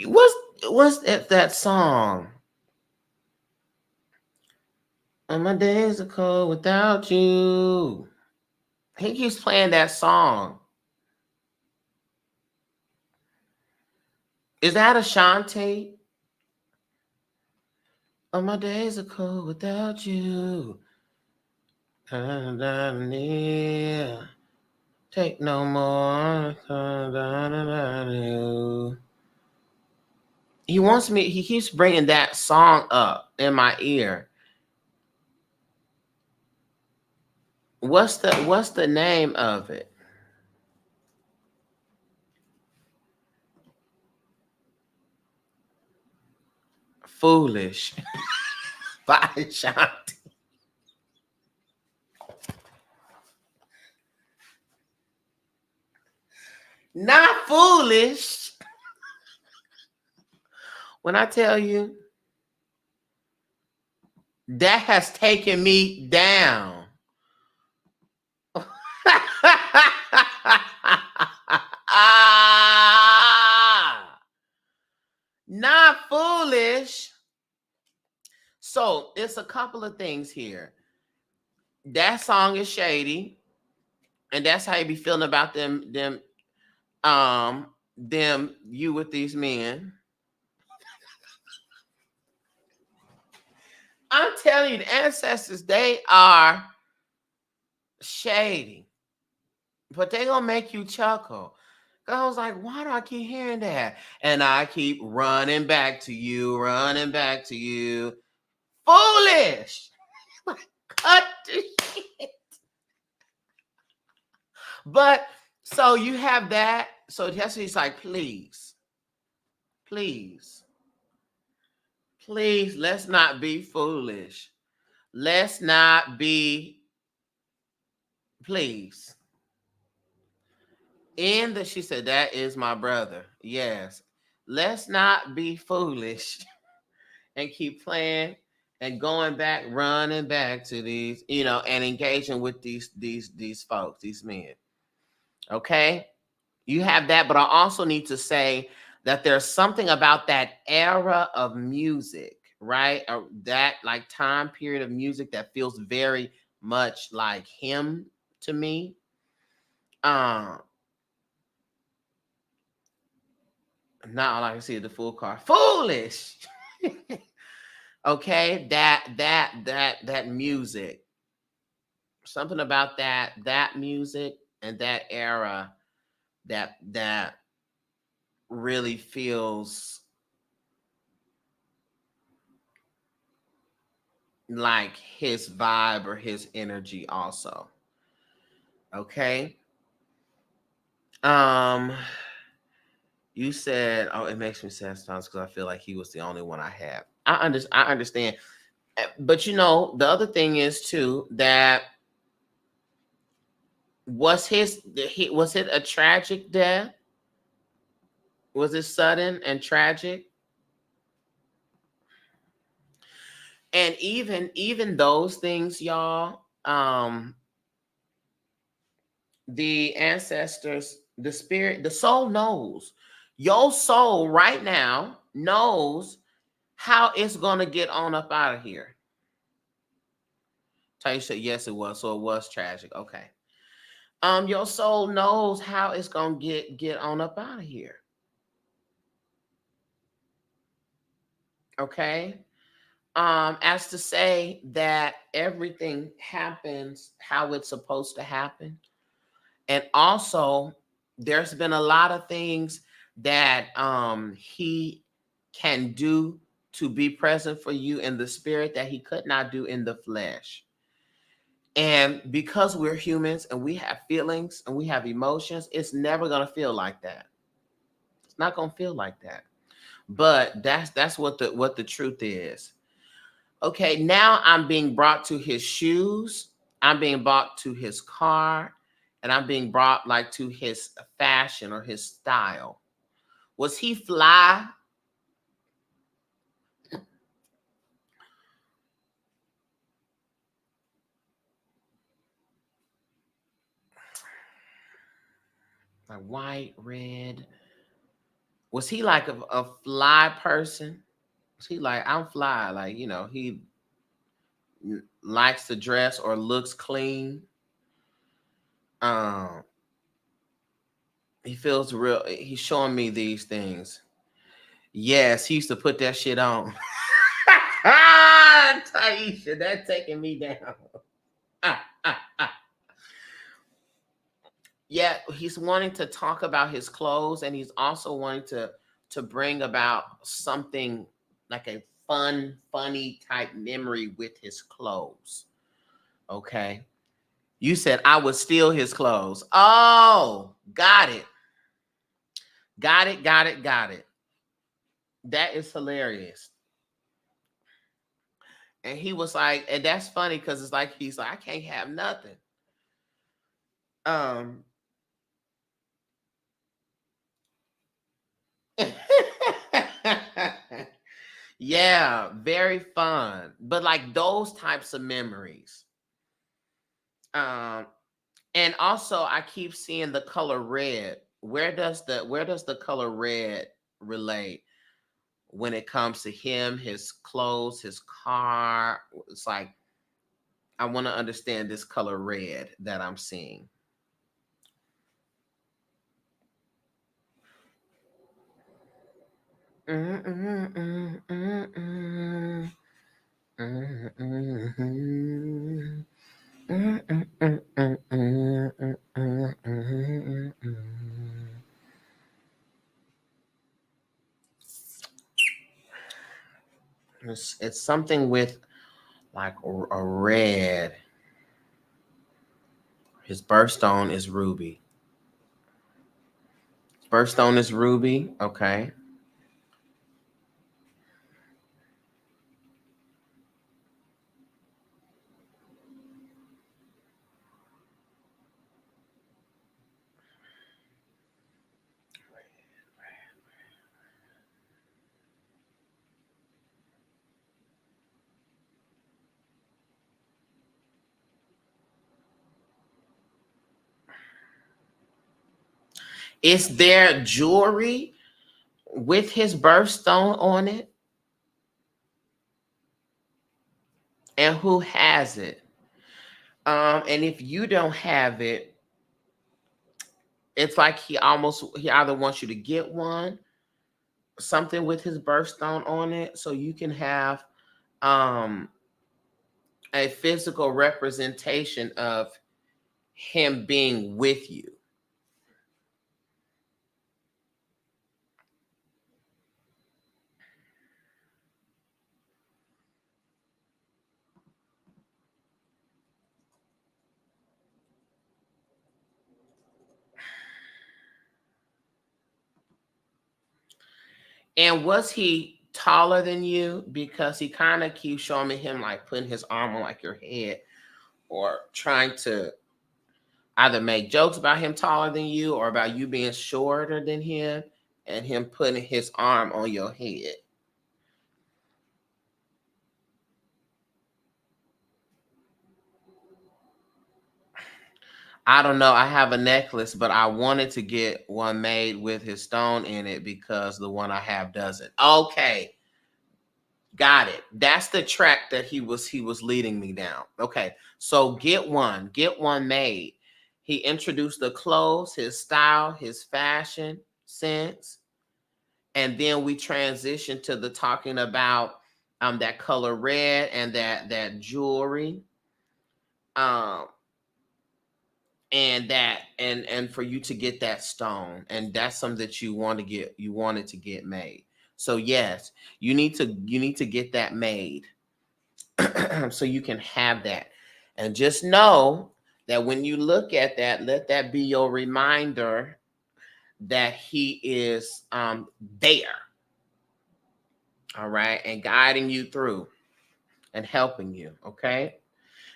S1: what's that song? And my days are cold without you. He keeps playing that song. Is that Ashanti? Oh, my days are cold without you. Take no more. He wants me. He keeps bringing that song up in my ear. What's the name of it? Foolish by Shanti. Not foolish. When I tell you that has taken me down. Not foolish. So it's a couple of things here. That song is shady, and that's how you be feeling about them you with these men. I'm telling you, the ancestors, they are shady, but they gonna make you chuckle. I was like, why do I keep hearing that? And I keep running back to you, running back to you. Foolish. Cut the shit. But so you have that. So that's he's like, please, please, please, let's not be foolish. Let's not be, please. She said, that is my brother. Yes. Let's not be foolish and keep playing and going back, running back to these, and engaging with these folks, these men. Okay? You have that, but I also need to say that there's something about that era of music, right? Or that like time period of music that feels very much like him to me. Now all I can see is the full car. Foolish. Okay, that music. Something about that music and that era that really feels like his vibe or his energy also. Okay. You said, oh, it makes me sad sometimes because I feel like he was the only one I have. I understand. But the other thing is too that was was it a tragic death? Was it sudden and tragic? And even those things, y'all, the ancestors, the spirit, the soul knows. Your soul right now knows how it's gonna get on up out of here. Taisha, yes, it was. So it was tragic. Okay. Your soul knows how it's gonna get on up out of here. Okay. As to say that everything happens how it's supposed to happen. And also, there's been a lot of things that he can do to be present for you in the spirit that he could not do in the flesh. And because we're humans and we have feelings and we have emotions, it's never going to feel like that. It's not going to feel like that. But that's what the truth is. Okay, now I'm being brought to his shoes. I'm being brought to his car, and I'm being brought like to his fashion or his style. Was he fly? Like white, red. Was he like a fly person? Was he like, I'm fly? Like, he likes to dress or looks clean. Um, he feels real. He's showing me these things. Yes, he used to put that shit on. Taisha, that's taking me down. Ah, ah, ah. Yeah, he's wanting to talk about his clothes, and he's also wanting to to bring about something like a funny type memory with his clothes. Okay. You said I would steal his clothes. Oh, got it. Got it, got it, got it. That is hilarious. And he was like, and that's funny because it's like he's like, I can't have nothing. Um Yeah, very fun. But like those types of memories. Um, and also I keep seeing the color red. Where does the color red relate when it comes to him, his clothes, his car? It's like I want to understand this color red that I'm seeing. Mm, mm, mm, mm, mm. Mm, mm, mm. Mm, mm, mm, mm, mm, mm, mm, mm, mm. It's something with like a red. His birthstone is ruby. Birthstone is ruby. Okay. Is there jewelry with his birthstone on it? And who has it? And if you don't have it, it's like he either wants you to get one, something with his birthstone on it, so you can have um a physical representation of him being with you. And was he taller than you? Because he kind of keeps showing me him like putting his arm on like your head or trying to either make jokes about him taller than you or about you being shorter than him and him putting his arm on your head. I don't know. I have a necklace, but I wanted to get one made with his stone in it because the one I have doesn't. Okay, got it. That's the track that he was leading me down. Okay, so get one made. He introduced the clothes, his style, his fashion sense, and then we transitioned to the talking about that color red and that jewelry. Um and for you to get that stone, and that's something that you wanted to get made. So yes, you need to get that made so you can have that. And just know that when you look at that, let that be your reminder that he is there, all right, and guiding you through and helping you, okay?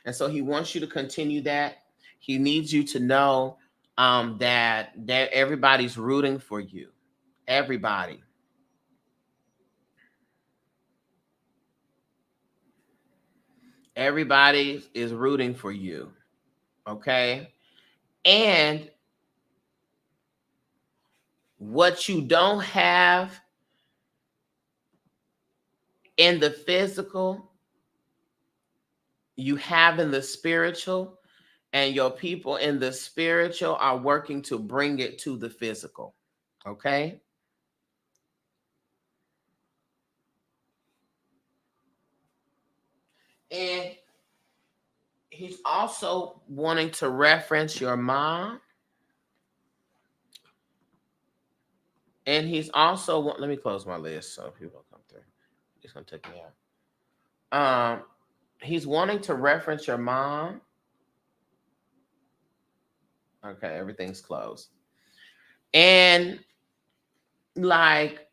S1: And so he wants you to continue that. He needs you to know that everybody's rooting for you. Everybody. Everybody is rooting for you. Okay? And what you don't have in the physical, you have in the spiritual, and your people in the spiritual are working to bring it to the physical. Okay? And he's also wanting to reference your mom And he's also, let me close my list so people come through. It's gonna take me out. He's wanting to reference your mom. Okay, everything's closed. And like,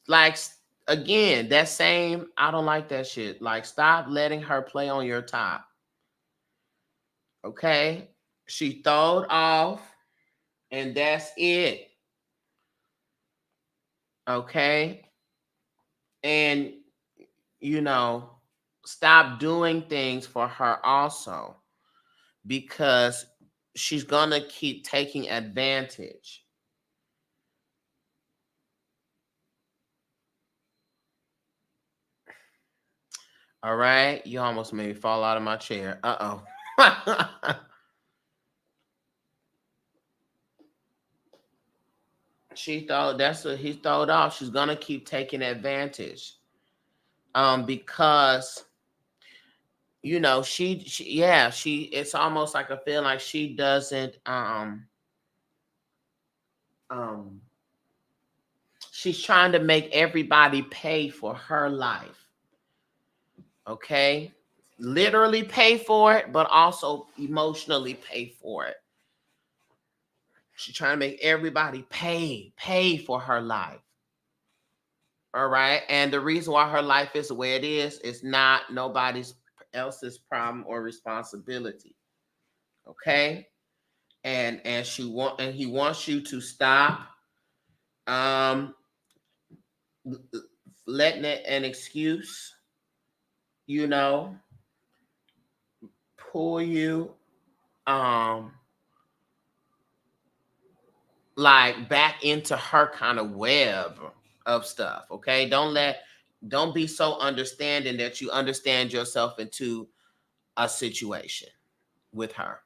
S1: like again, that same, I don't like that shit. Like, stop letting her play on your top. Okay, she throwed off, and that's it. Okay, and you know, stop doing things for her also, because she's gonna keep taking advantage. All right, you almost made me fall out of my chair. Uh-oh. She thought that's what he thought off. She's gonna keep taking advantage. Because she it's almost like I feel like she doesn't um she's trying to make everybody pay for her life. Okay? Literally pay for it, but also emotionally pay for it. She's trying to make everybody pay for her life. All right. And the reason why her life is the way it is not nobody's else's problem or responsibility. Okay. And he wants you to stop um letting it an excuse, you know, pull you um like back into her kind of web of stuff. Okay. Don't be so understanding that you understand yourself into a situation with her.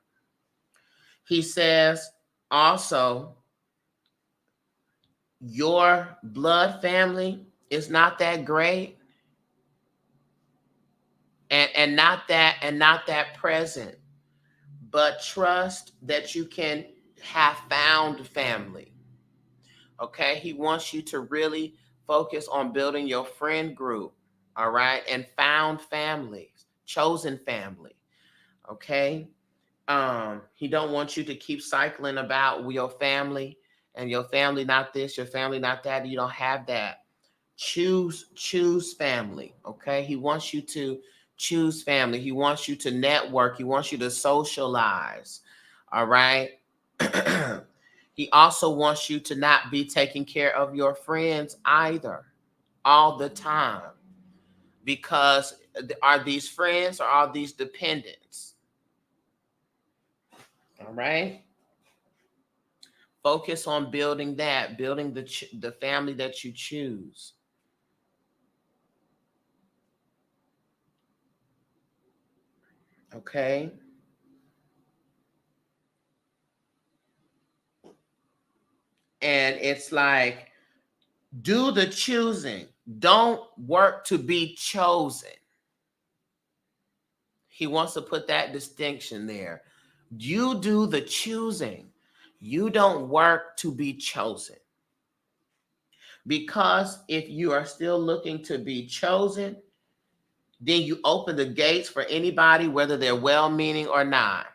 S1: He says also, your blood family is not that great, and not that present, but trust that you can have found family. Okay, he wants you to really focus on building your friend group. All right, and found families, chosen family. Okay. He don't want you to keep cycling about your family, and your family not this, your family not that. You don't have that. Choose family. Okay. He wants you to choose family. He wants you to network. He wants you to socialize. All right. He also wants you to not be taking care of your friends either all the time, because are these friends or are these dependents? All right. Focus on building that, building the family that you choose. Okay. And it's like, do the choosing. Don't work to be chosen. He wants to put that distinction there. You do the choosing. You don't work to be chosen. Because if you are still looking to be chosen, then you open the gates for anybody, whether they're well meaning or not.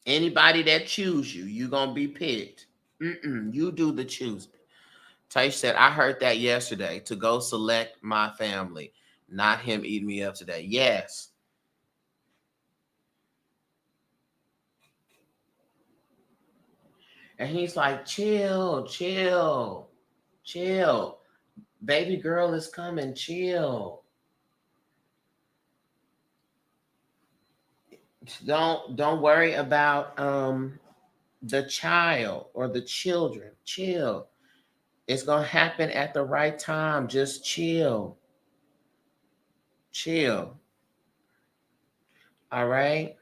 S1: Anybody that choose you, you're going to be picked. You do the choosing. Tay said, I heard that yesterday, to go select my family, not him eating me up today. Yes. And he's like, chill, chill, chill. Baby girl is coming, chill. Don't worry about the child or the children. Chill. It's gonna happen at the right time. Just chill. Chill. All right.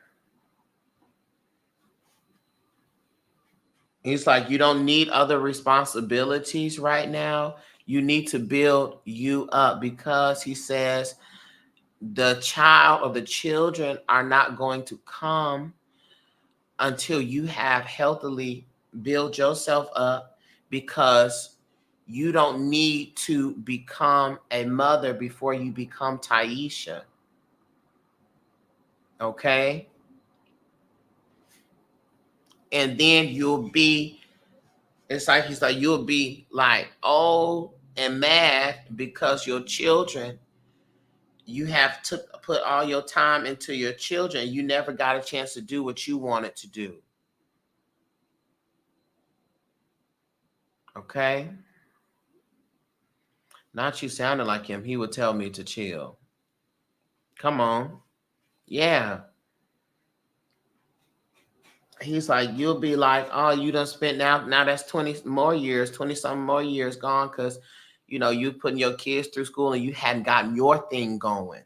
S1: He's like, you don't need other responsibilities right now. You need to build you up, because he says the child or the children are not going to come until you have healthily build yourself up, because you don't need to become a mother before you become Taisha. Okay? And then it's like he's like, you'll be like old and mad because your children, you have to put all your time into your children. You never got a chance to do what you wanted to do. Okay? Not you sounding like him. He would tell me to chill. Come on. Yeah. He's like, you'll be like, oh, you done spent now that's 20 more years, 20 something more years gone, because you putting your kids through school and you hadn't gotten your thing going.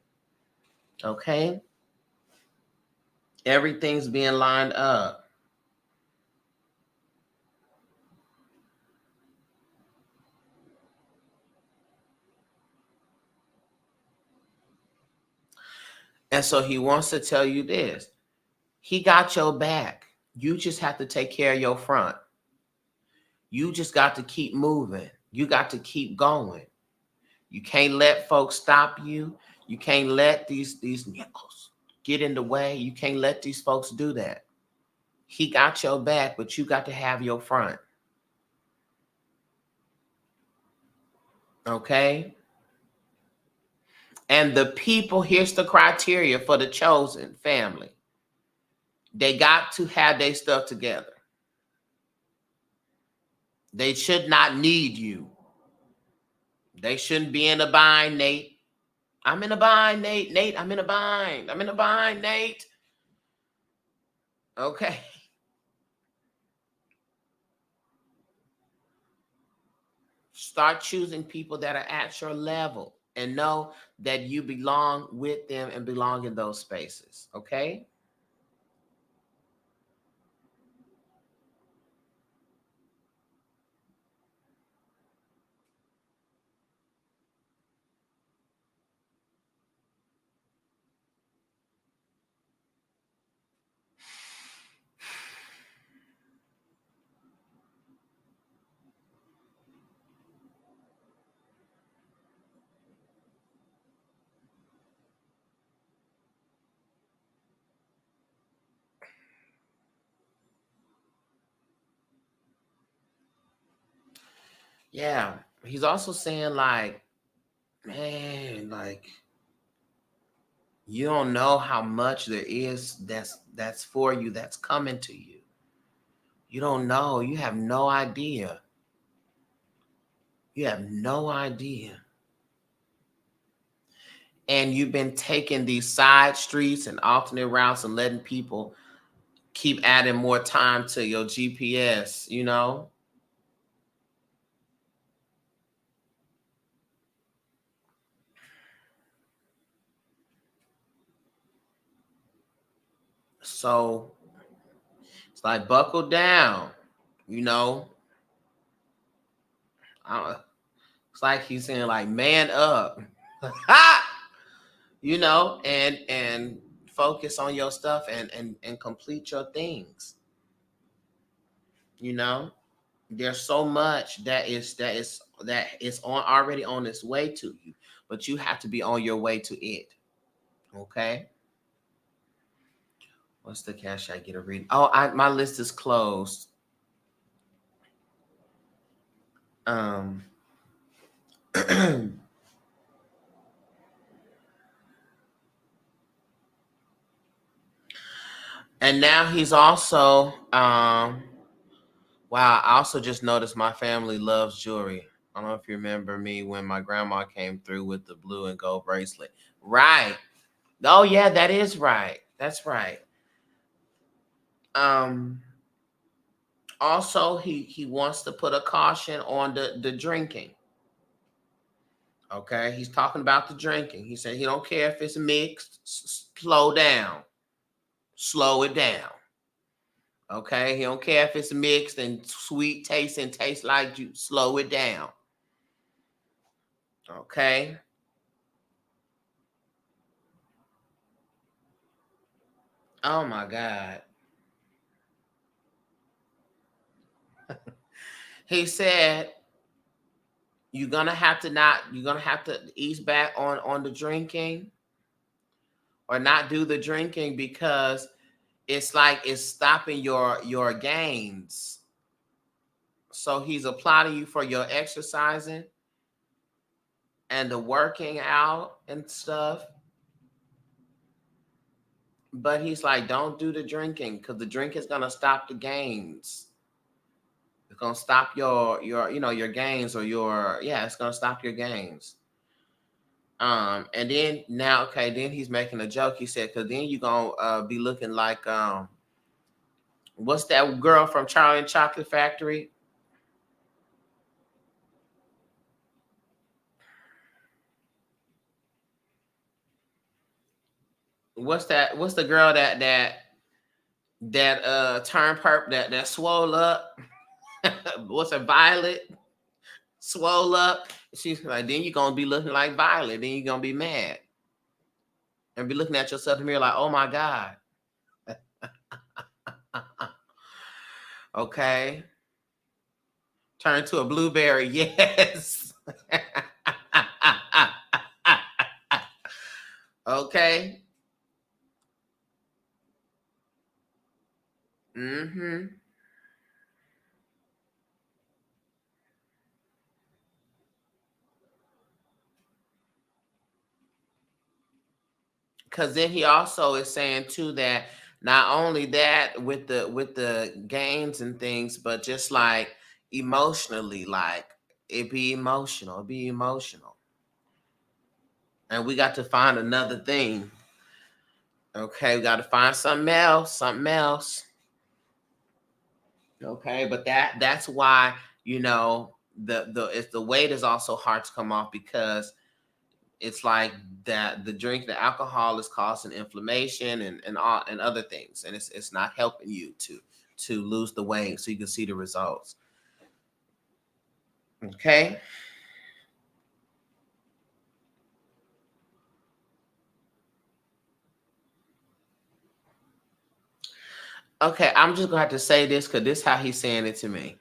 S1: Okay? Everything's being lined up. And so he wants to tell you this. He got your back. You just have to take care of your front. You just got to keep moving. You got to keep going. You can't let folks stop you. You can't let these nickels get in the way. You can't let these folks do that. He got your back, but you got to have your front. Okay? And the people, here's the criteria for the chosen family. They got to have their stuff together. They should not need you. They shouldn't be in a bind, Nate. I'm in a bind, Nate. Nate, I'm in a bind. I'm in a bind, Nate. Okay. Start choosing people that are at your level and know that you belong with them and belong in those spaces. Okay? Yeah. He's also saying, like, man, like, you don't know how much there is that's for you, that's coming to you. You don't know. You have no idea. You have no idea. And you've been taking these side streets and alternate routes and letting people keep adding more time to your GPS. So it's like, buckle down, you know. It's like he's saying, like, man up. And focus on your stuff and complete your things. You know, there's so much that is on already on its way to you, but you have to be on your way to it. Okay. What's the cash I get a read? Oh, my list is closed. Um and now he's also wow, I also just noticed my family loves jewelry. I don't know if you remember me when my grandma came through with the blue and gold bracelet. Right. Oh yeah, that is right. That's right. Um Also, he wants to put a caution on the drinking. Okay, he's talking about the drinking. He said he don't care if it's mixed. Slow down, slow it down. Okay, he don't care if it's mixed and sweet taste and tastes like you. Slow it down. Okay. Oh my God. He said you're gonna have to ease back on the drinking or not do the drinking because it's like it's stopping your gains. So he's applauding you for your exercising and the working out and stuff. But he's like, don't do the drinking because the drink is gonna stop the gains. It's gonna stop your gains or it's gonna stop your gains. And then now, okay, then he's making a joke. He said, because then you're gonna be looking like what's that girl from Charlie and Chocolate Factory? What's that? What's the girl that turned purple that swole up? What's a Violet? Swole up. She's like, then you're gonna be looking like Violet. Then you're gonna be mad and be looking at yourself in the mirror like, oh my God. Okay. Turn to a blueberry. Yes. Okay. Mm-hmm. Because then he also is saying too that not only that with the gains and things, but just like emotionally, like it be emotional. And we got to find another thing. Okay, we got to find something else, something else. Okay, but that's why the weight is also hard to come off because it's like that the alcohol is causing inflammation and other things, and it's not helping you to lose the weight so you can see the results. Okay. Okay, I'm just gonna have to say this because this is how he's saying it to me.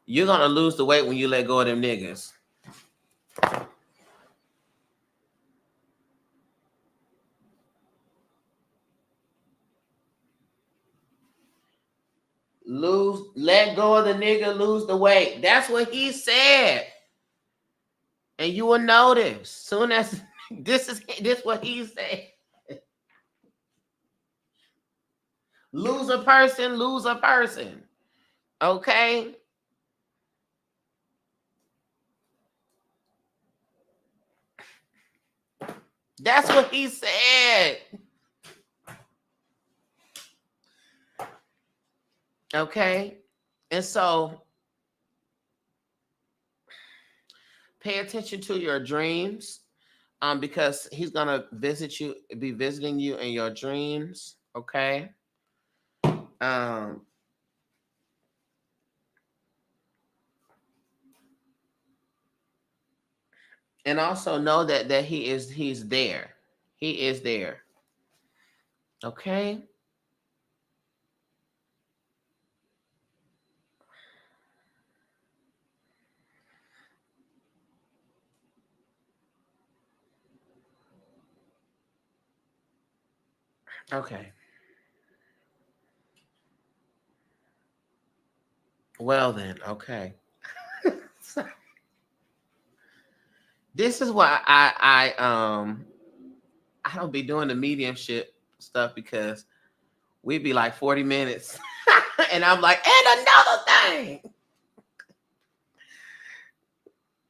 S1: You're gonna lose the weight when you let go of them niggas. Let go of the nigga, lose the weight. That's what he said. And you will notice soon as this what he said. Lose a person, lose a person. Okay? That's what he said. Okay? And so pay attention to your dreams. Because he's gonna be visiting you in your dreams. Okay. Um, and also know that he's there. He is there. Okay. Okay. Well then, okay. So, this is why I don't be doing the mediumship stuff because we'd be like 40 minutes. And I'm like, and another thing.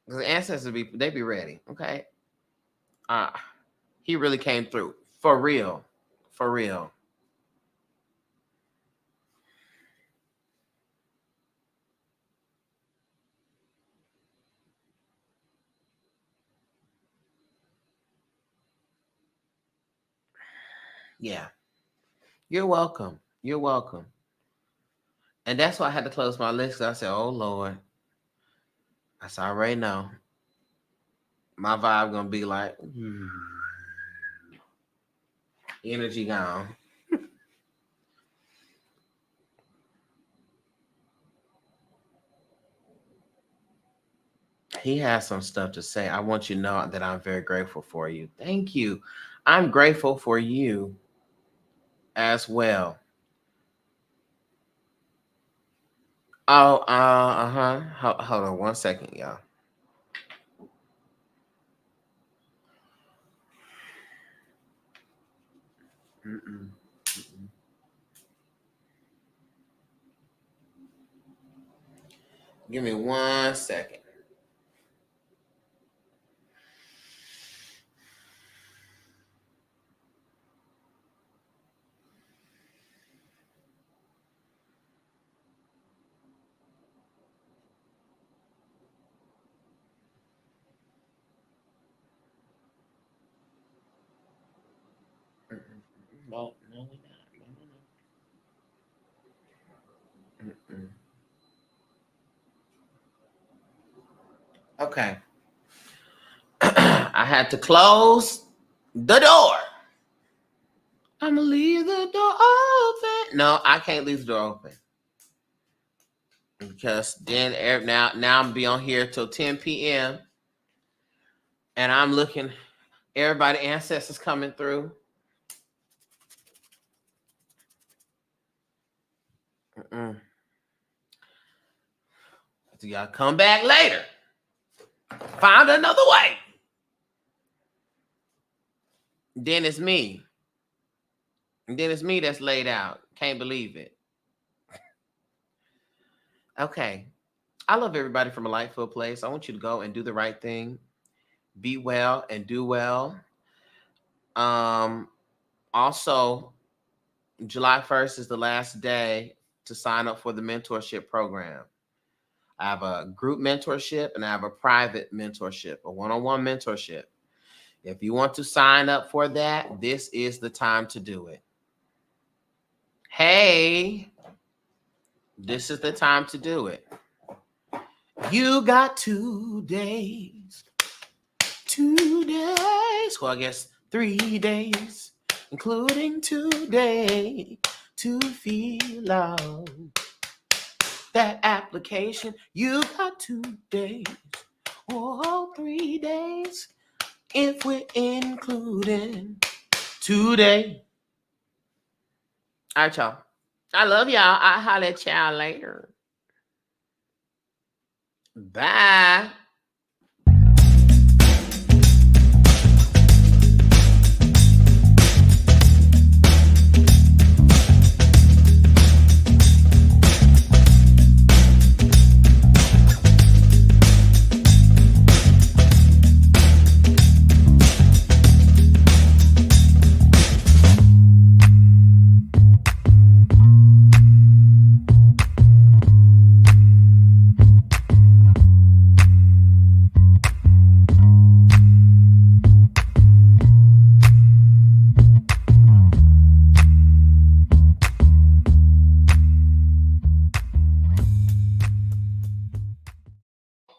S1: The ancestors they be ready. Okay. Uh he really came through. For real. For real. Yeah. You're welcome. You're welcome. And that's why I had to close my list. I said, oh Lord. I said, I already know. My vibe gonna be like energy gone. He has some stuff to say. I want you to know that I'm very grateful for you. Thank you. I'm grateful for you as well. Oh, uh-huh. Hold on 1 second, y'all. Mm-mm. Mm-mm. Give me 1 second. No, no, we're not. No, no, no. Okay. I had to close the door. I'm gonna leave the door open. No, I can't leave the door open because then now I'm gonna be on here till 10 p.m. and I'm looking. Everybody, ancestors coming through. So y'all come back later. Find another way. Then it's me. And then it's me that's laid out. Can't believe it. Okay. I love everybody from a Lightful Place. I want you to go and do the right thing. Be well and do well. Also, July 1st is the last day to sign up for the mentorship program. I have a group mentorship and I have a private mentorship, a one-on-one mentorship. If you want to sign up for that, this is the time to do it. Hey, this is the time to do it. You got 2 days. 2 days. Well, I guess 3 days, including today, to fill out that application. You got 2 days. Oh, 3 days. If we're including today. All right, y'all. I love y'all. I'll holler at y'all later. Bye.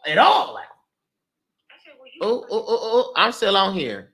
S1: At all. Oh, I'm still on here.